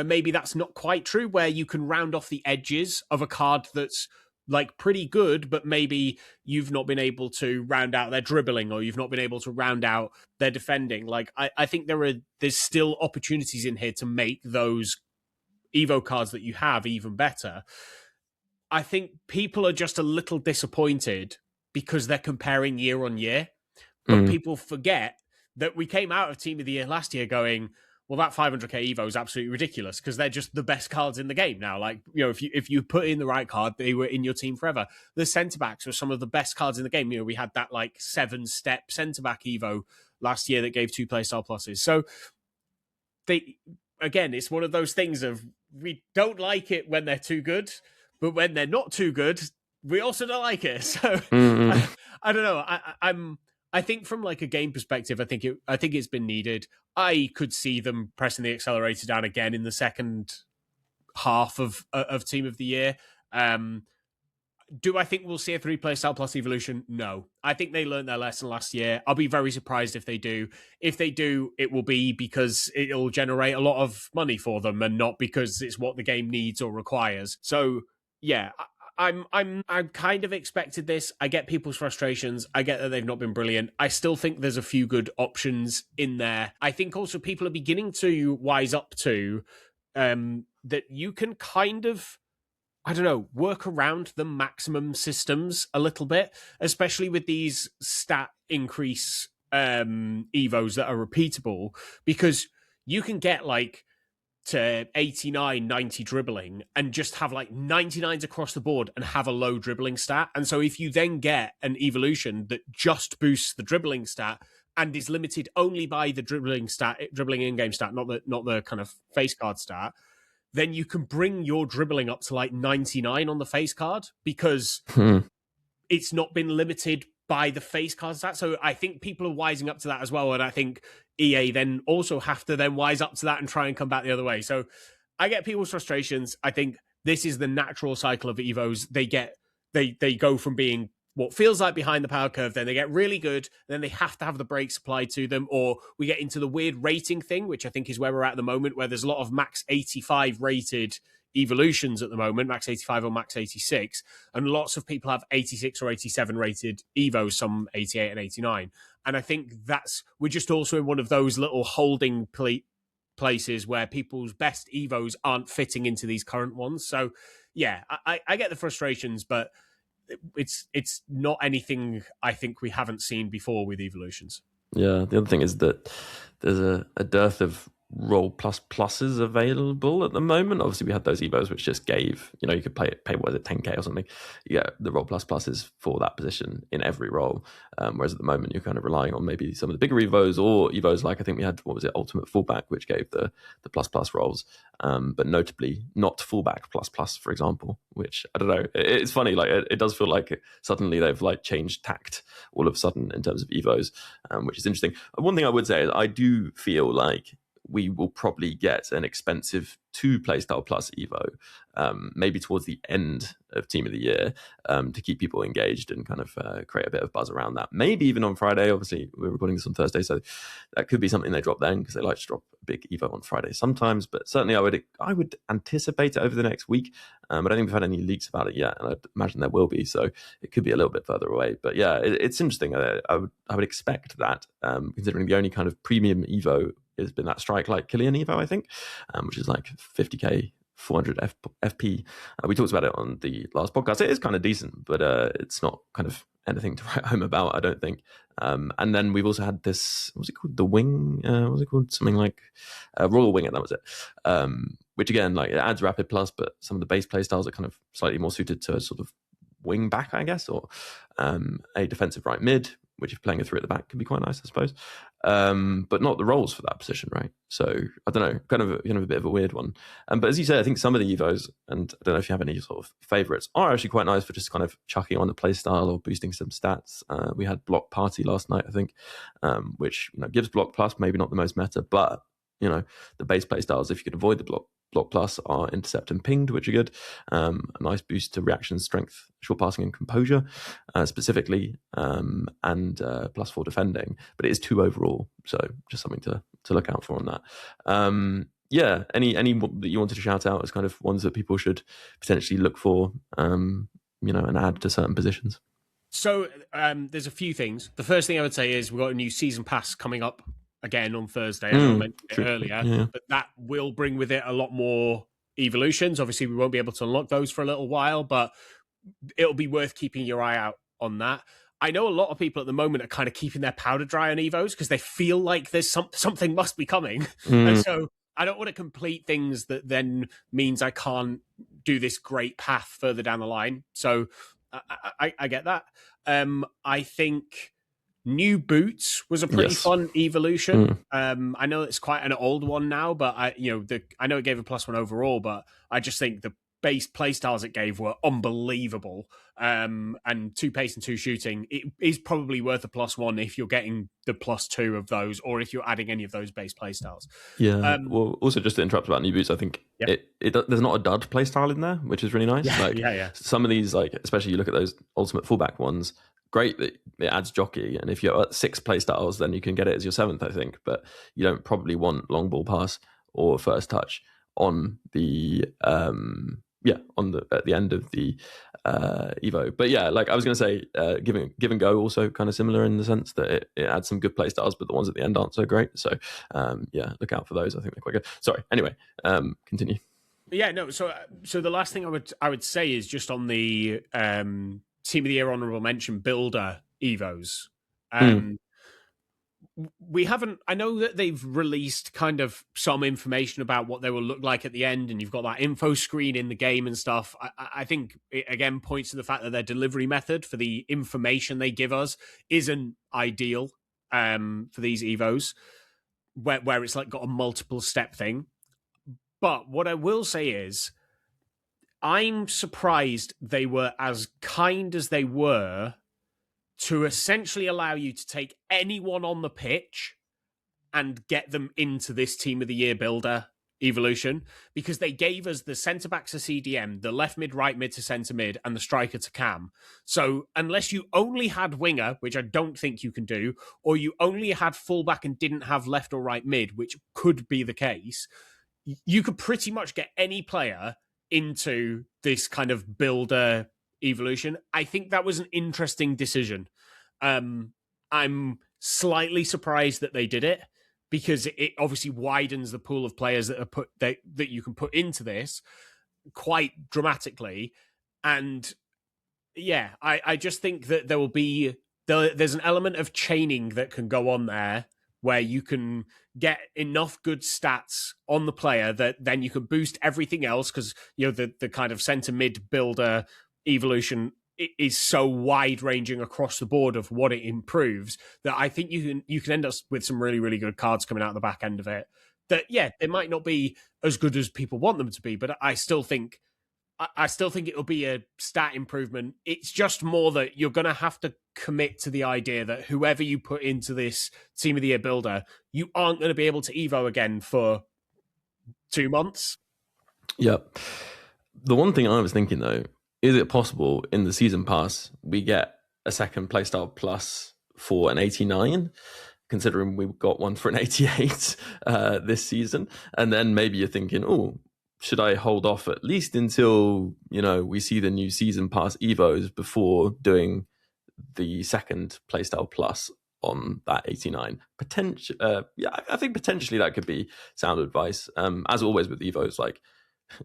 maybe that's not quite true, where you can round off the edges of a card that's like pretty good, but maybe you've not been able to round out their dribbling, or you've not been able to round out their defending. Like, I think there's still opportunities in here to make those Evo cards that you have even better. I think people are just a little disappointed because they're comparing year on year, but people forget that we came out of Team of the Year last year going, well, that 500k Evo is absolutely ridiculous because they're just the best cards in the game now. Like, you know, if you put in the right card, they were in your team forever. The centre backs were some of the best cards in the game. You know, we had that like 7-step centre back Evo last year that gave 2 playstyle pluses. So again, it's one of those things of we don't like it when they're too good, but when they're not too good, we also don't like it. So I don't know. I think from like a game perspective, I think it's been needed. I could see them pressing the accelerator down again in the second half of Team of the Year. Do I think we'll see a 3-player style plus evolution? No. I think they learned their lesson last year. I'll be very surprised if they do. If they do, it will be because it'll generate a lot of money for them and not because it's what the game needs or requires. So yeah, I'm kind of expected this. I get people's frustrations. I get that they've not been brilliant. I still think there's a few good options in there. I think also people are beginning to wise up to that you can kind of, I don't know, work around the maximum systems a little bit, especially with these stat increase evos that are repeatable, because you can get like to 89, 90 dribbling and just have like 99s across the board and have a low dribbling stat. And so if you then get an evolution that just boosts the dribbling stat and is limited only by the dribbling in-game stat, not the kind of face card stat, then you can bring your dribbling up to like 99 on the face card because it's not been limited by the face card stat. So I think people are wising up to that as well. And I think EA then also have to then wise up to that and try and come back the other way. So I get people's frustrations. I think this is the natural cycle of Evos. They go from being what feels like behind the power curve, then they get really good, then they have to have the brakes applied to them, or we get into the weird rating thing, which I think is where we're at the moment, where there's a lot of max 85 rated evolutions at the moment, max 85 or max 86, and lots of people have 86 or 87 rated Evos, some 88 and 89. And I think we're just also in one of those little holding places where people's best Evos aren't fitting into these current ones. So yeah, I get the frustrations, but it's not anything I think we haven't seen before with evolutions. Yeah, the other thing is that there's a dearth of role pluses available at the moment. Obviously, we had those Evos which just gave, you could pay what is it, 10k or something. You get the role pluses for that position in every role. Whereas at the moment, you're kind of relying on maybe some of the bigger Evos or Evos like I think we had, what was it, Ultimate Fullback, which gave the plus roles. But notably not fullback plus, for example, which I don't know. It's funny, like it does feel like suddenly they've like changed tact all of a sudden in terms of Evos, which is interesting. One thing I would say is I do feel like we will probably get an expensive 2 playstyle plus Evo, maybe towards the end of Team of the Year, to keep people engaged and kind of create a bit of buzz around that. Maybe even on Friday. Obviously, we're recording this on Thursday, so that could be something they drop then because they like to drop a big Evo on Friday sometimes. But certainly, I would anticipate it over the next week. I don't think we've had any leaks about it yet, and I'd imagine there will be. So it could be a little bit further away. But yeah, it's interesting. I would expect that, considering the only kind of premium Evo has been that strike like Killian Evo, I think, which is like 50k 400 FP. We talked about it on the last podcast. It is kind of decent, but it's not kind of anything to write home about, I don't think. And then we've also had this, what was it called? The Wing? What was it called? Something like Royal Winger, that was it. Which again, like it adds rapid plus, but some of the base play styles are kind of slightly more suited to a sort of wing back, I guess, or a defensive right mid, which if playing it through at the back could be quite nice, I suppose. But not the roles for that position, right? So I don't know, kind of a bit of a weird one. But as you say, I think some of the Evos, and I don't know if you have any sort of favourites, are actually quite nice for just kind of chucking on a play style or boosting some stats. We had Block Party last night, I think, which gives Block Plus, maybe not the most meta, but the base play styles, if you could avoid the Block Plus, are Intercept and Pinged, which are good. A nice boost to reaction strength, short passing and composure, specifically, and +4 defending. But it is 2 overall, so just something to look out for on that. Yeah, any that you wanted to shout out as kind of ones that people should potentially look for, and add to certain positions? So there's a few things. The first thing I would say is we've got a new season pass coming up again on Thursday, as I mentioned it earlier, but that will bring with it a lot more evolutions. Obviously, we won't be able to unlock those for a little while, but it'll be worth keeping your eye out on that. I know a lot of people at the moment are kind of keeping their powder dry on Evos because they feel like there's something must be coming. And so I don't want to complete things that then means I can't do this great path further down the line. So I get that. I think new boots was a pretty fun evolution. I know it's quite an old one now, but I know it gave a +1 overall, but I just think the base playstyles it gave were unbelievable. And 2 pace and 2 shooting, it is probably worth a +1 if you're getting the +2 of those, or if you're adding any of those base playstyles. Yeah. Well, also just to interrupt about new boots, I think there's not a dud playstyle in there, which is really nice. Some of these, like especially you look at those ultimate fullback ones, great that it adds jockey, and if you're at 6 playstyles, then you can get it as your 7th, I think. But you don't probably want long ball pass or first touch on the at the end of the Evo. But yeah, like I was going to say, give and go also kind of similar in the sense that it adds some good play styles, but the ones at the end aren't so great. So look out for those. I think they're quite good. Sorry. Anyway, continue. Yeah, no. So the last thing I would say is just on the Team of the Year honorable mention builder Evos. We haven't. I know that they've released kind of some information about what they will look like at the end, and you've got that info screen in the game and stuff. I think it again points to the fact that their delivery method for the information they give us isn't ideal for these Evos, where it's like got a multiple step thing. But what I will say is, I'm surprised they were as kind as they were to essentially allow you to take anyone on the pitch and get them into this Team of the Year builder evolution, because they gave us the centre-back to CDM, the left mid, right mid to centre mid, and the striker to cam. So unless you only had winger, which I don't think you can do, or you only had fullback and didn't have left or right mid, which could be the case, you could pretty much get any player into this kind of builder evolution. I think that was an interesting decision. I'm slightly surprised that they did it, because it obviously widens the pool of players that are that you can put into this quite dramatically. And yeah, I just think that there's an element of chaining that can go on there, where you can get enough good stats on the player that then you can boost everything else, because the kind of centre mid builder evolution is so wide ranging across the board of what it improves, that I think you can end up with some really, really good cards coming out of the back end of it. That they might not be as good as people want them to be, but I still think it'll be a stat improvement. It's just more that you're going to have to commit to the idea that whoever you put into this Team of the Year builder, you aren't going to be able to Evo again for 2 months. Yep. The one thing I was thinking though, is it possible in the season pass we get a second playstyle plus for an 89, considering we've got one for an 88 this season? And then maybe you're thinking, oh, should I hold off at least until we see the new season pass Evos before doing the second playstyle plus on that 89? I think potentially that could be sound advice. As always with Evos, like,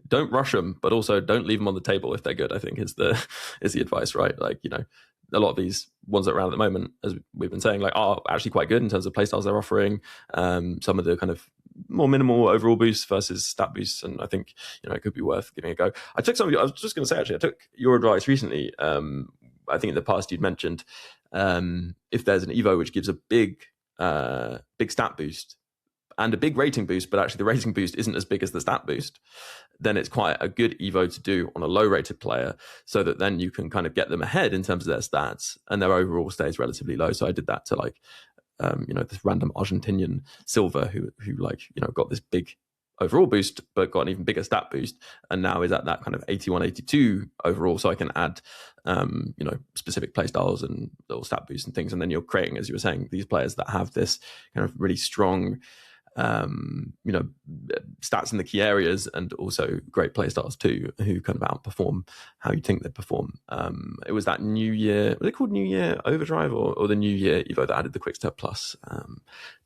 don't rush them, but also don't leave them on the table if they're good, I think is the advice, right? Like, a lot of these ones that are around at the moment, as we've been saying, like, are actually quite good in terms of playstyles they're offering. Some of the kind of more minimal overall boosts versus stat boosts, and I think it could be worth giving a go. I was just going to say, actually, I took your advice recently. I think in the past you'd mentioned if there's an Evo which gives a big stat boost and a big rating boost, but actually the rating boost isn't as big as the stat boost, then it's quite a good Evo to do on a low rated player, so that then you can kind of get them ahead in terms of their stats and their overall stays relatively low. So I did that to this random Argentinian Silva who got this big overall boost, but got an even bigger stat boost, and now is at that kind of 81, 82 overall. So I can add, specific play styles and little stat boosts and things. And then you're creating, as you were saying, these players that have this kind of really strong, stats in the key areas, and also great play styles too, who kind of outperform how you think they perform. It was that New Year, was it called New Year Overdrive or the New Year Evo that added the Quick Step Plus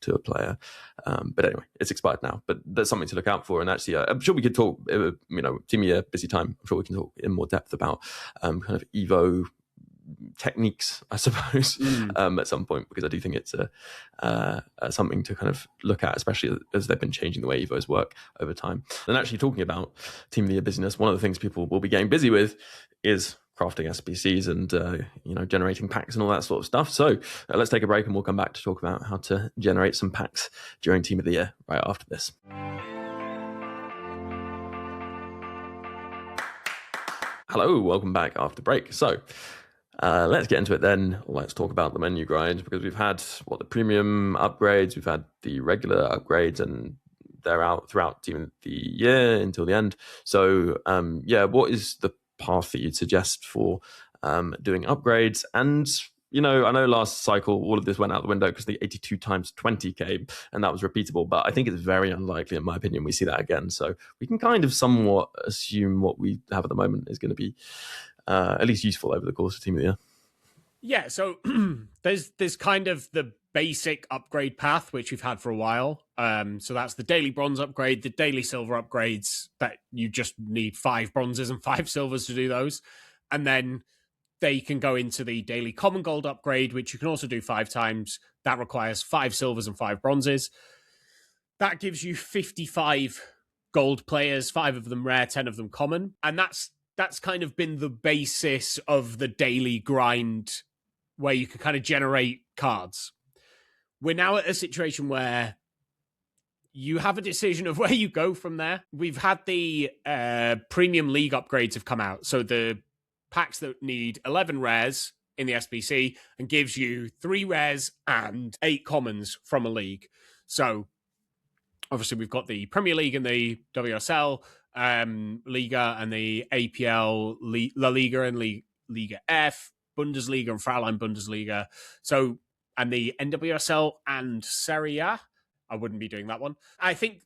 to a player. But anyway, it's expired now, but there's something to look out for. And actually, I'm sure we could talk, Team of Year, busy time. I'm sure we can talk in more depth about kind of Evo techniques, I suppose, at some point, because I do think it's something to kind of look at, especially as they've been changing the way Evos work over time. And actually talking about Team of the Year business, one of the things people will be getting busy with is crafting SBCs and generating packs and all that sort of stuff. So let's take a break and we'll come back to talk about how to generate some packs during Team of the Year right after this. Hello, welcome back after break. So let's get into it then. Let's talk about the menu grind, because we've had the premium upgrades, we've had the regular upgrades, and they're out throughout Team of the Year until the end. So what is the path that you'd suggest for doing upgrades? And I know last cycle all of this went out the window because the 82 times 20 came, and that was repeatable, but I think it's very unlikely, in my opinion, we see that again. So we can kind of somewhat assume what we have at the moment is going to be at least useful over the course of Team of the Year. Yeah, so there's kind of the basic upgrade path, which we've had for a while. So that's the daily bronze upgrade, the daily silver upgrades, that you just need 5 bronzes and 5 silvers to do those. And then they can go into the daily common gold upgrade, which you can also do 5 times. That requires 5 silvers and 5 bronzes. That gives you 55 gold players, 5 of them rare, 10 of them common. And that's kind of been the basis of the daily grind, where you can kind of generate cards. We're now at a situation where you have a decision of where you go from there. We've had the premium league upgrades have come out. So the packs that need 11 rares in the SBC and gives you 3 rares and 8 commons from a league. So obviously we've got the Premier League and the WSL, Liga and the APL, La Liga and Liga F, Bundesliga and Fraulein Bundesliga. So, and the NWSL and Serie A. I wouldn't be doing that one. I think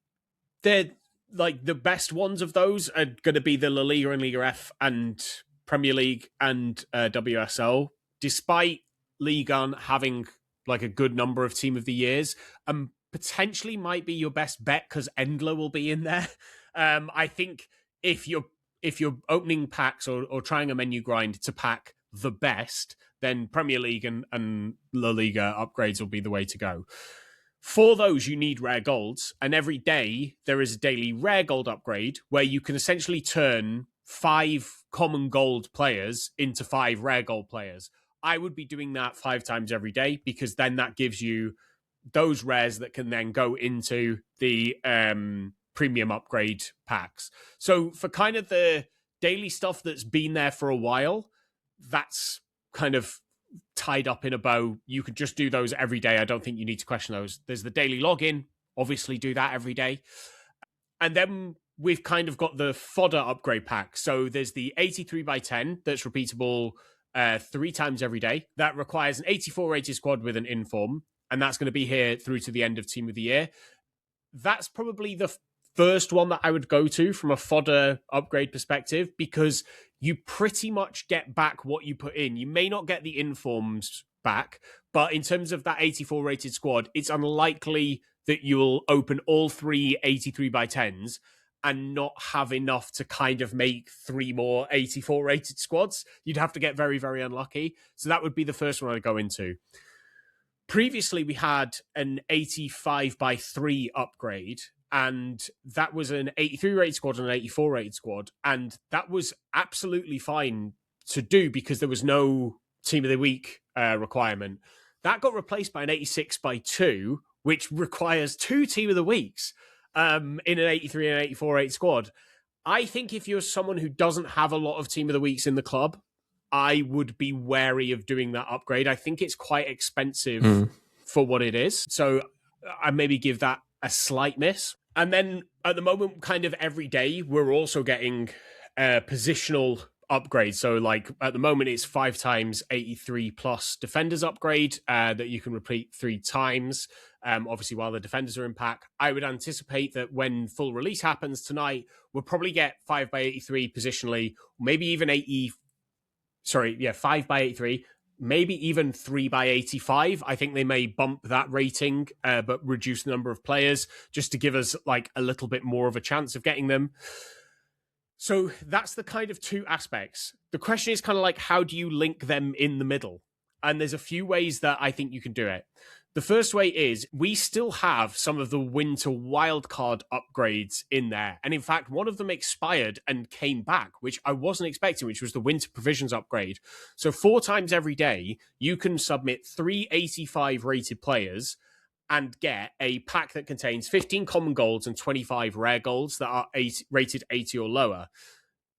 they're like the best ones of those are going to be the La Liga and Liga F and Premier League and WSL, despite Liga having like a good number of Team of the Years, potentially might be your best bet because 𝗏𝑠𝘀 will be in there. I think if you're opening packs or trying a menu grind to pack the best, then Premier League and La Liga upgrades will be the way to go. For those, you need rare golds, and every day there is a daily rare gold upgrade where you can essentially turn 5 common gold players into 5 rare gold players. I would be doing that 5 times every day, because then that gives you those rares that can then go into the premium upgrade packs. So for kind of the daily stuff that's been there for a while, that's kind of tied up in a bow. You could just do those every day. I don't think you need to question those. There's the daily login, obviously do that every day. And then we've kind of got the fodder upgrade pack. So there's the 83x10 that's repeatable 3 times every day. That requires an 84 rated squad with an inform, and that's going to be here through to the end of Team of the Year. That's probably the first one that I would go to from a fodder upgrade perspective, because you pretty much get back what you put in. You may not get the informs back, but in terms of that 84 rated squad, it's unlikely that you'll open all 3 83x10s and not have enough to kind of make 3 more 84 rated squads. You'd have to get very, very unlucky. So that would be the first one I'd go into. Previously, we had an 85x3 upgrade, and that was an 83 rated squad and an 84 rated squad. And that was absolutely fine to do because there was no Team of the Week requirement. That got replaced by an 86x2, which requires 2 Team of the Weeks in an 83 and 84 rated squad. I think if you're someone who doesn't have a lot of Team of the Weeks in the club, I would be wary of doing that upgrade. I think it's quite expensive for what it is. So I maybe give that a slight miss. And then at the moment, kind of every day, we're also getting positional upgrades. So like at the moment, it's 5 times 83 plus defenders upgrade that you can repeat 3 times. Obviously, while the defenders are in pack, I would anticipate that when full release happens tonight, we'll probably get 5x83 positionally, maybe even 5x83, maybe even 3x85. I think they may bump that rating, but reduce the number of players just to give us like a little bit more of a chance of getting them. So that's the kind of two aspects. The question is kind of like, how do you link them in the middle? And there's a few ways that I think you can do it. The first way is we still have some of the winter wildcard upgrades in there. And in fact, one of them expired and came back, which I wasn't expecting, which was the winter provisions upgrade. So 4 times every day, you can submit 3 85 rated players and get a pack that contains 15 common golds and 25 rare golds that are rated 80 or lower.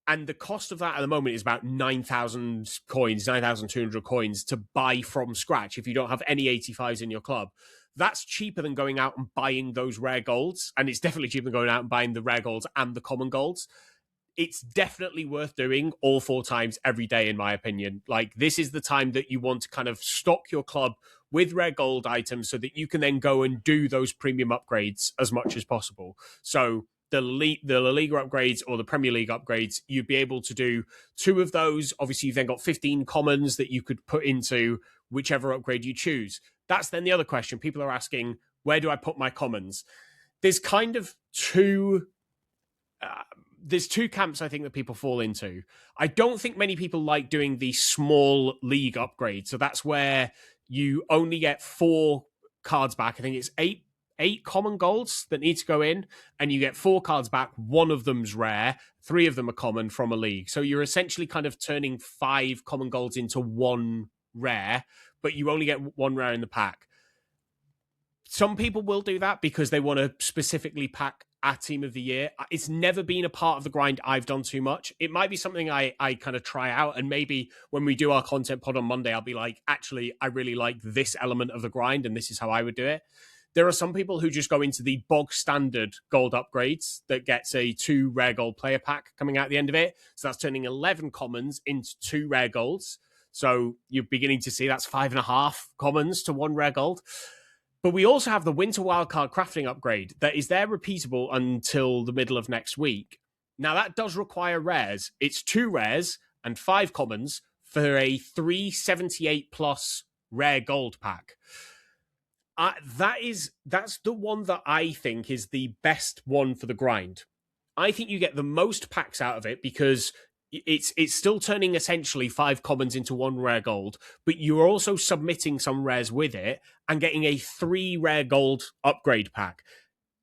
And the cost of that at the moment is about 9,000 coins, 9,200 coins to buy from scratch if you don't have any 85s in your club. That's cheaper than going out and buying those rare golds. And it's definitely cheaper than going out and buying the rare golds and the common golds. It's definitely worth doing all 4 times every day, in my opinion. Like, this is the time that you want to kind of stock your club with rare gold items so that you can then go and do those premium upgrades as much as possible. So the La Liga upgrades or the Premier League upgrades, you'd be able to do 2 of those. Obviously, you've then got 15 commons that you could put into whichever upgrade you choose. That's then the other question. People are asking, where do I put my commons? There's kind of there's 2 camps, I think, that people fall into. I don't think many people like doing the small league upgrade. So that's where you only get 4 cards back. I think it's 8 common golds that need to go in, and you get 4 cards back. 1 of them's rare, 3 of them are common from a league. So you're essentially kind of turning 5 common golds into 1 rare, but you only get 1 rare in the pack. Some people will do that because they want to specifically pack a team of the year. It's never been a part of the grind I've done too much. It might be something I kind of try out, and maybe when we do our content pod on Monday, I'll be like, actually, I really like this element of the grind, and this is how I would do it. There are some people who just go into the bog standard gold upgrades that gets a 2 rare gold player pack coming out at the end of it. So that's turning 11 commons into 2 rare golds. So you're beginning to see that's 5.5 commons to 1 rare gold. But we also have the Winter Wildcard crafting upgrade that is there repeatable until the middle of next week. Now, that does require rares. It's 2 rares and 5 commons for a 378 plus rare gold pack. That's the one that I think is the best one for the grind. I think you get the most packs out of it because it's still turning essentially 5 commons into 1 rare gold, but you're also submitting some rares with it and getting a 3 rare gold upgrade pack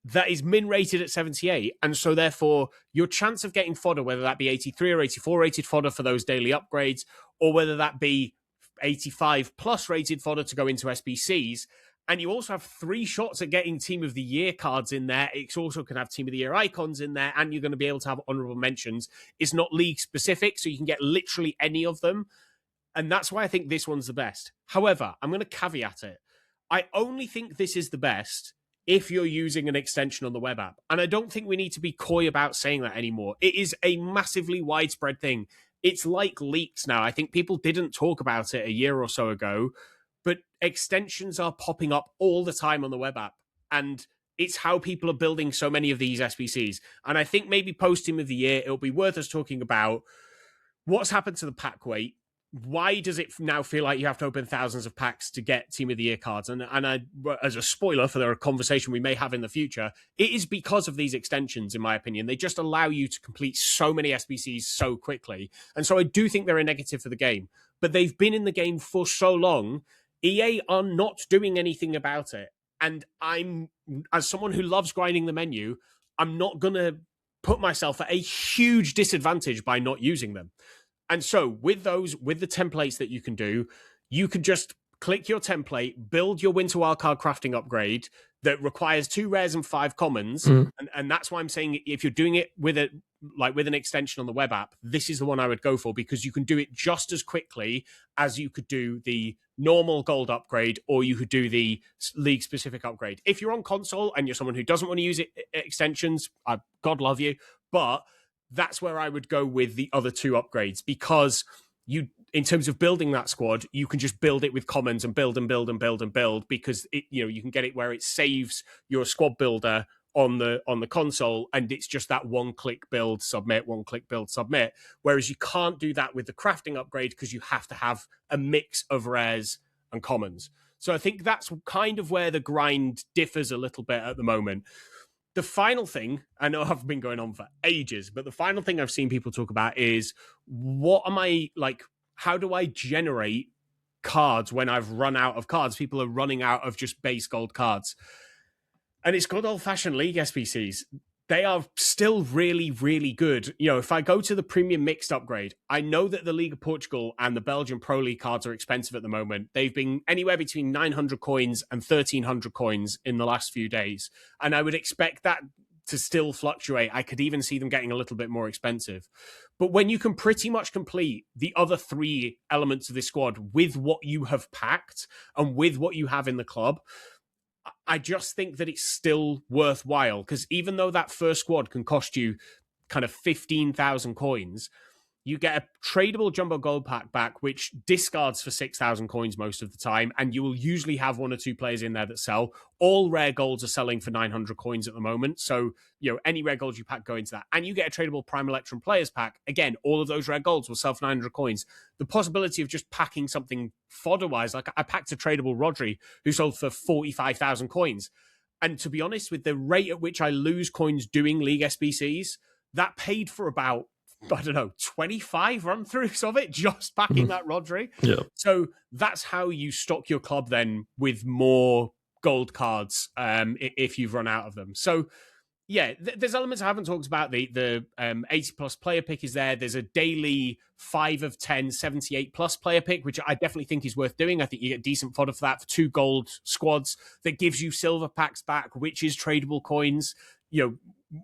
that is min rated at 78. And so therefore your chance of getting fodder, whether that be 83 or 84 rated fodder for those daily upgrades, or whether that be 85 plus rated fodder to go into SBCs. And you also have 3 shots at getting Team of the Year cards in there. It also can have Team of the Year icons in there, and you're going to be able to have honorable mentions. It's not league specific, so you can get literally any of them. And that's why I think this one's the best. However, I'm going to caveat it. I only think this is the best if you're using an extension on the web app. And I don't think we need to be coy about saying that anymore. It is a massively widespread thing. It's like leaks now. I think people didn't talk about it a year or so ago, but extensions are popping up all the time on the web app. And it's how people are building so many of these SBCs. And I think maybe post Team of the Year, it'll be worth us talking about what's happened to the pack weight. Why does it now feel like you have to open thousands of packs to get Team of the Year cards? And as a spoiler for the conversation we may have in the future, it is because of these extensions, in my opinion. They just allow you to complete so many SBCs so quickly. And so I do think they're a negative for the game. But they've been in the game for so long, EA are not doing anything about it. And I'm, as someone who loves grinding the menu, I'm not going to put myself at a huge disadvantage by not using them. And so with the templates that you can do, you can just click your template, build your Winter Wildcard crafting upgrade that requires 2 rares and 5 commons. And that's why I'm saying if you're doing it with an extension on the web app, this is the one I would go for, because you can do it just as quickly as you could do the normal gold upgrade, or you could do the league specific upgrade. If you're on console and you're someone who doesn't want to use extensions, God love you, but that's where I would go with the other 2 upgrades, because you, in terms of building that squad, you can just build it with commons and build and build and build and build, because it, you can get it where it saves your squad builder on the console, and it's just that one-click build, submit, one-click build, submit. Whereas you can't do that with the crafting upgrade, because you have to have a mix of rares and commons. So I think that's kind of where the grind differs a little bit at the moment. the final thing, I know I've been going on for ages, but the final thing I've seen people talk about is how do I generate cards when I've run out of cards? People are running out of just base gold cards. And it's good old-fashioned League SBCs. They are still really, really good. If I go to the premium mixed upgrade, I know that the League of Portugal and the Belgian Pro League cards are expensive at the moment. They've been anywhere between 900 coins and 1,300 coins in the last few days. And I would expect that to still fluctuate. I could even see them getting a little bit more expensive. But when you can pretty much complete the other three elements of this squad with what you have packed and with what you have in the club, I just think that it's still worthwhile, because even though that first squad can cost you kind of 15,000 coins, you get a tradable jumbo gold pack back, which discards for 6,000 coins most of the time, and you will usually have one or two players in there that sell. All rare golds are selling for 900 coins at the moment, so any rare golds you pack go into that. And you get a tradable Prime Electrum Players pack. Again, all of those rare golds will sell for 900 coins. The possibility of just packing something fodder-wise, like I packed a tradable Rodri, who sold for 45,000 coins. And to be honest, with the rate at which I lose coins doing League SBCs, that paid for about 25 run-throughs of it, just packing that Rodri. Yeah. So that's how you stock your club then with more gold cards if you've run out of them. So yeah, there's elements I haven't talked about. The 80 plus player pick is there. There's a daily 5 of 10 78 plus player pick, which I definitely think is worth doing. I think you get decent fodder for that for 2 gold squads. That gives you silver packs back, which is tradable coins.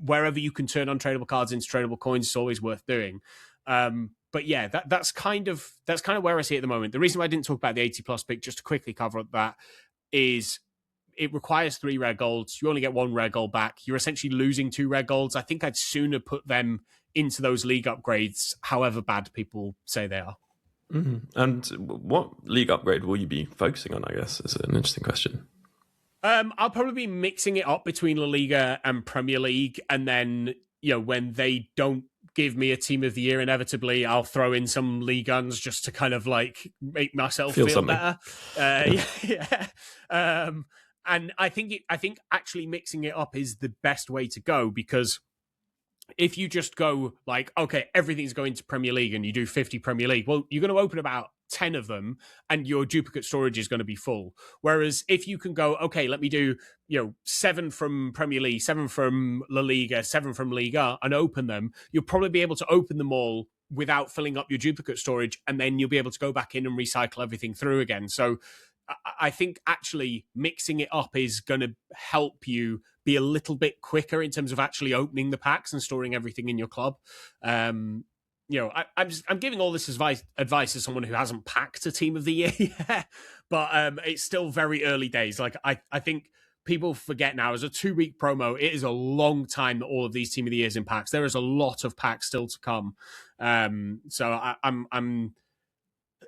Wherever you can turn untradeable cards into tradable coins, it's always worth doing. But yeah, that's kind of where I see it at the moment. The reason why I didn't talk about the 80 plus pick, just to quickly cover up that, is it requires 3 rare golds. You only get 1 rare gold back. You're essentially losing 2 rare golds. I think I'd sooner put them into those league upgrades, however bad people say they are. Mm-hmm. And what league upgrade will you be focusing on, I guess, is an interesting question. I'll probably be mixing it up between La Liga and Premier League, and then when they don't give me a team of the year, inevitably I'll throw in some League Guns just to kind of make myself feel better. Yeah. And I think actually mixing it up is the best way to go, because if you just go okay, everything's going to Premier League and you do 50 Premier League, well, you're going to open about 10 of them and your duplicate storage is going to be full. Whereas if you can go, okay, let me do 7 from Premier League, 7 from La Liga, 7 from Liga, and open them, you'll probably be able to open them all without filling up your duplicate storage, and then you'll be able to go back in and recycle everything through again. So I think actually mixing it up is going to help you be a little bit quicker in terms of actually opening the packs and storing everything in your club. I'm giving all this advice as someone who hasn't packed a team of the year yet, but it's still very early days. I think people forget now, as a 2-week promo, it is a long time that all of these team of the years in packs. There is a lot of packs still to come. So I'm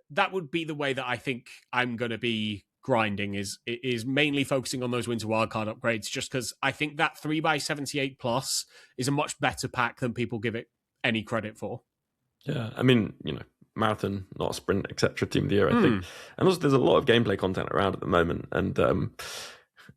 that would be the way that I think I'm going to be grinding, is mainly focusing on those winter wildcard upgrades, just because I think that 3x78 plus is a much better pack than people give it any credit for. Yeah, I mean, marathon, not a sprint, etc. Team of the year, I think. And also there's a lot of gameplay content around at the moment, and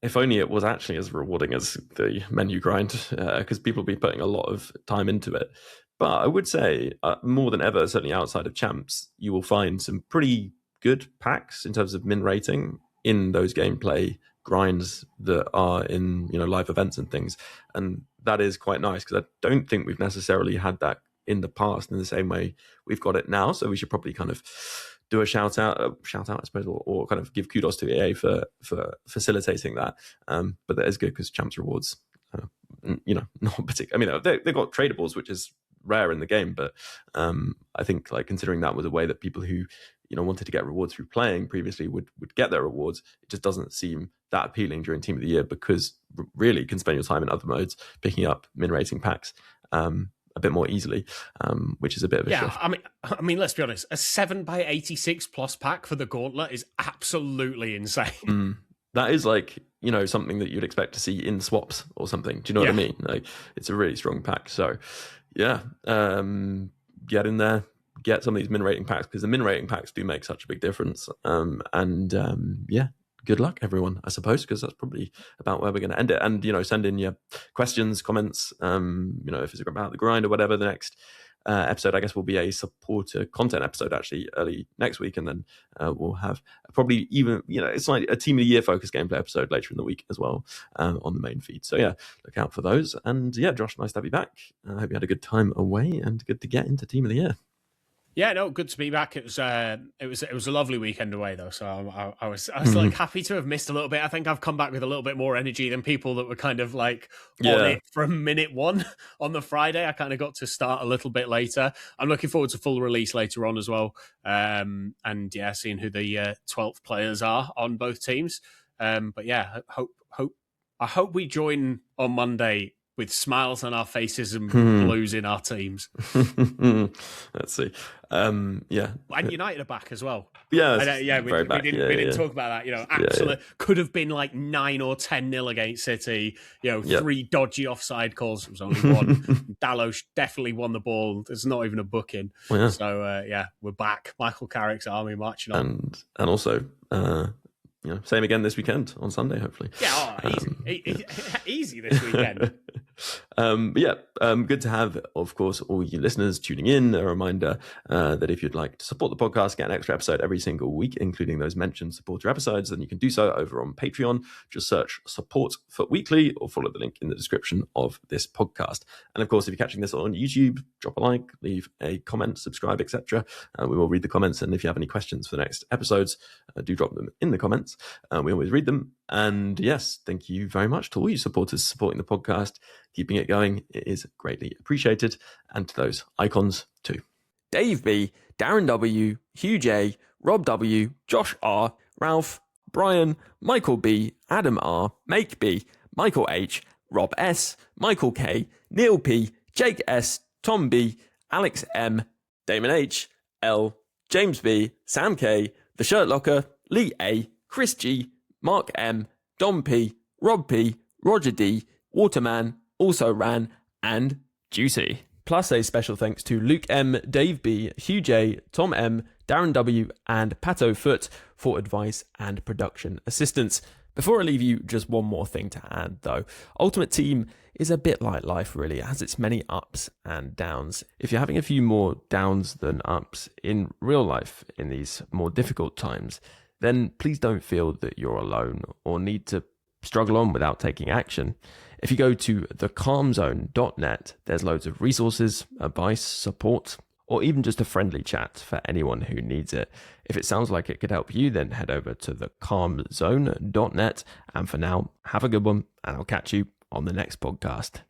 if only it was actually as rewarding as the menu grind, because people will be putting a lot of time into it. But I would say more than ever, certainly outside of champs, you will find some pretty good packs in terms of min rating in those gameplay grinds that are in live events and things, and that is quite nice, because I don't think we've necessarily had that in the past in the same way we've got it now. So we should probably kind of do a shout out, I suppose, or kind of give kudos to EA for facilitating that. But that is good, because champs rewards, not particularly. I mean, they've got tradables, which is rare in the game, but I think considering that was a way that people who wanted to get rewards through playing previously would get their rewards, it just doesn't seem that appealing during Team of the Year, because really you can spend your time in other modes picking up min rating packs a bit more easily, which is a bit of a shift. I mean, let's be honest, a 7x86 plus pack for the Gauntlet is absolutely insane. That is something that you'd expect to see in swaps or something. Do you know what I mean? It's a really strong pack. So yeah, get in there, get some of these min rating packs, because the min rating packs do make such a big difference. good luck, everyone, I suppose, because that's probably about where we're going to end it. And, send in your questions, comments, if it's about the grind or whatever. The next episode, I guess, will be a supporter content episode actually early next week. And then we'll have probably even, it's like a Team of the Year focused gameplay episode later in the week as well on the main feed. So yeah, look out for those. And yeah, Josh, nice to have you back. I hope you had a good time away and good to get into Team of the Year. Yeah, no, good to be back. It was a lovely weekend away though, so I was like happy to have missed a little bit. I think I've come back with a little bit more energy than people that were kind of like on it from minute one on the Friday. I kind of got to start a little bit later. I'm looking forward to full release later on as well, and yeah, seeing who the 12th players are on both teams. But yeah, I hope we join on Monday with smiles on our faces and blues in our teams. Let's see. And United are back as well. Yeah, we didn't talk about that. Absolutely could have been like 9 or 10-0 against City. 3 dodgy offside calls. It was only one. Dalot definitely won the ball. There's not even a booking. Well, yeah. So we're back. Michael Carrick's army marching on. And also. Same again this weekend on Sunday, hopefully. Yeah, easy this weekend. Good to have, of course, all you listeners tuning in. A reminder that if you'd like to support the podcast, get an extra episode every single week, including those mentioned supporter episodes, then you can do so over on Patreon. Just search Support FUT Weekly or follow the link in the description of this podcast. And of course, if you're catching this on YouTube, drop a like, leave a comment, subscribe, etc. We will read the comments. And if you have any questions for the next episodes, do drop them in the comments. We always read them. And yes, thank you very much to all you supporters supporting the podcast, keeping it going. It is greatly appreciated. And to those icons too. Dave B, Darren W, Hugh J, Rob W, Josh R, Ralph, Brian, Michael B, Adam R, Make B, Michael H, Rob S, Michael K, Neil P, Jake S, Tom B, Alex M, Damon H, L, James B, Sam K, The Shirt Locker, Lee A, Chris G, Mark M, Dom P, Rob P, Roger D, Waterman, Also Ran, and Juicy. Plus a special thanks to Luke M, Dave B, Hugh J, Tom M, Darren W, and Pato Foot for advice and production assistance. Before I leave you, just one more thing to add though. Ultimate Team is a bit like life really. It has its many ups and downs. If you're having a few more downs than ups in real life in these more difficult times, then please don't feel that you're alone or need to struggle on without taking action. If you go to thecalmzone.net, there's loads of resources, advice, support, or even just a friendly chat for anyone who needs it. If it sounds like it could help you, then head over to thecalmzone.net. And for now, have a good one, and I'll catch you on the next podcast.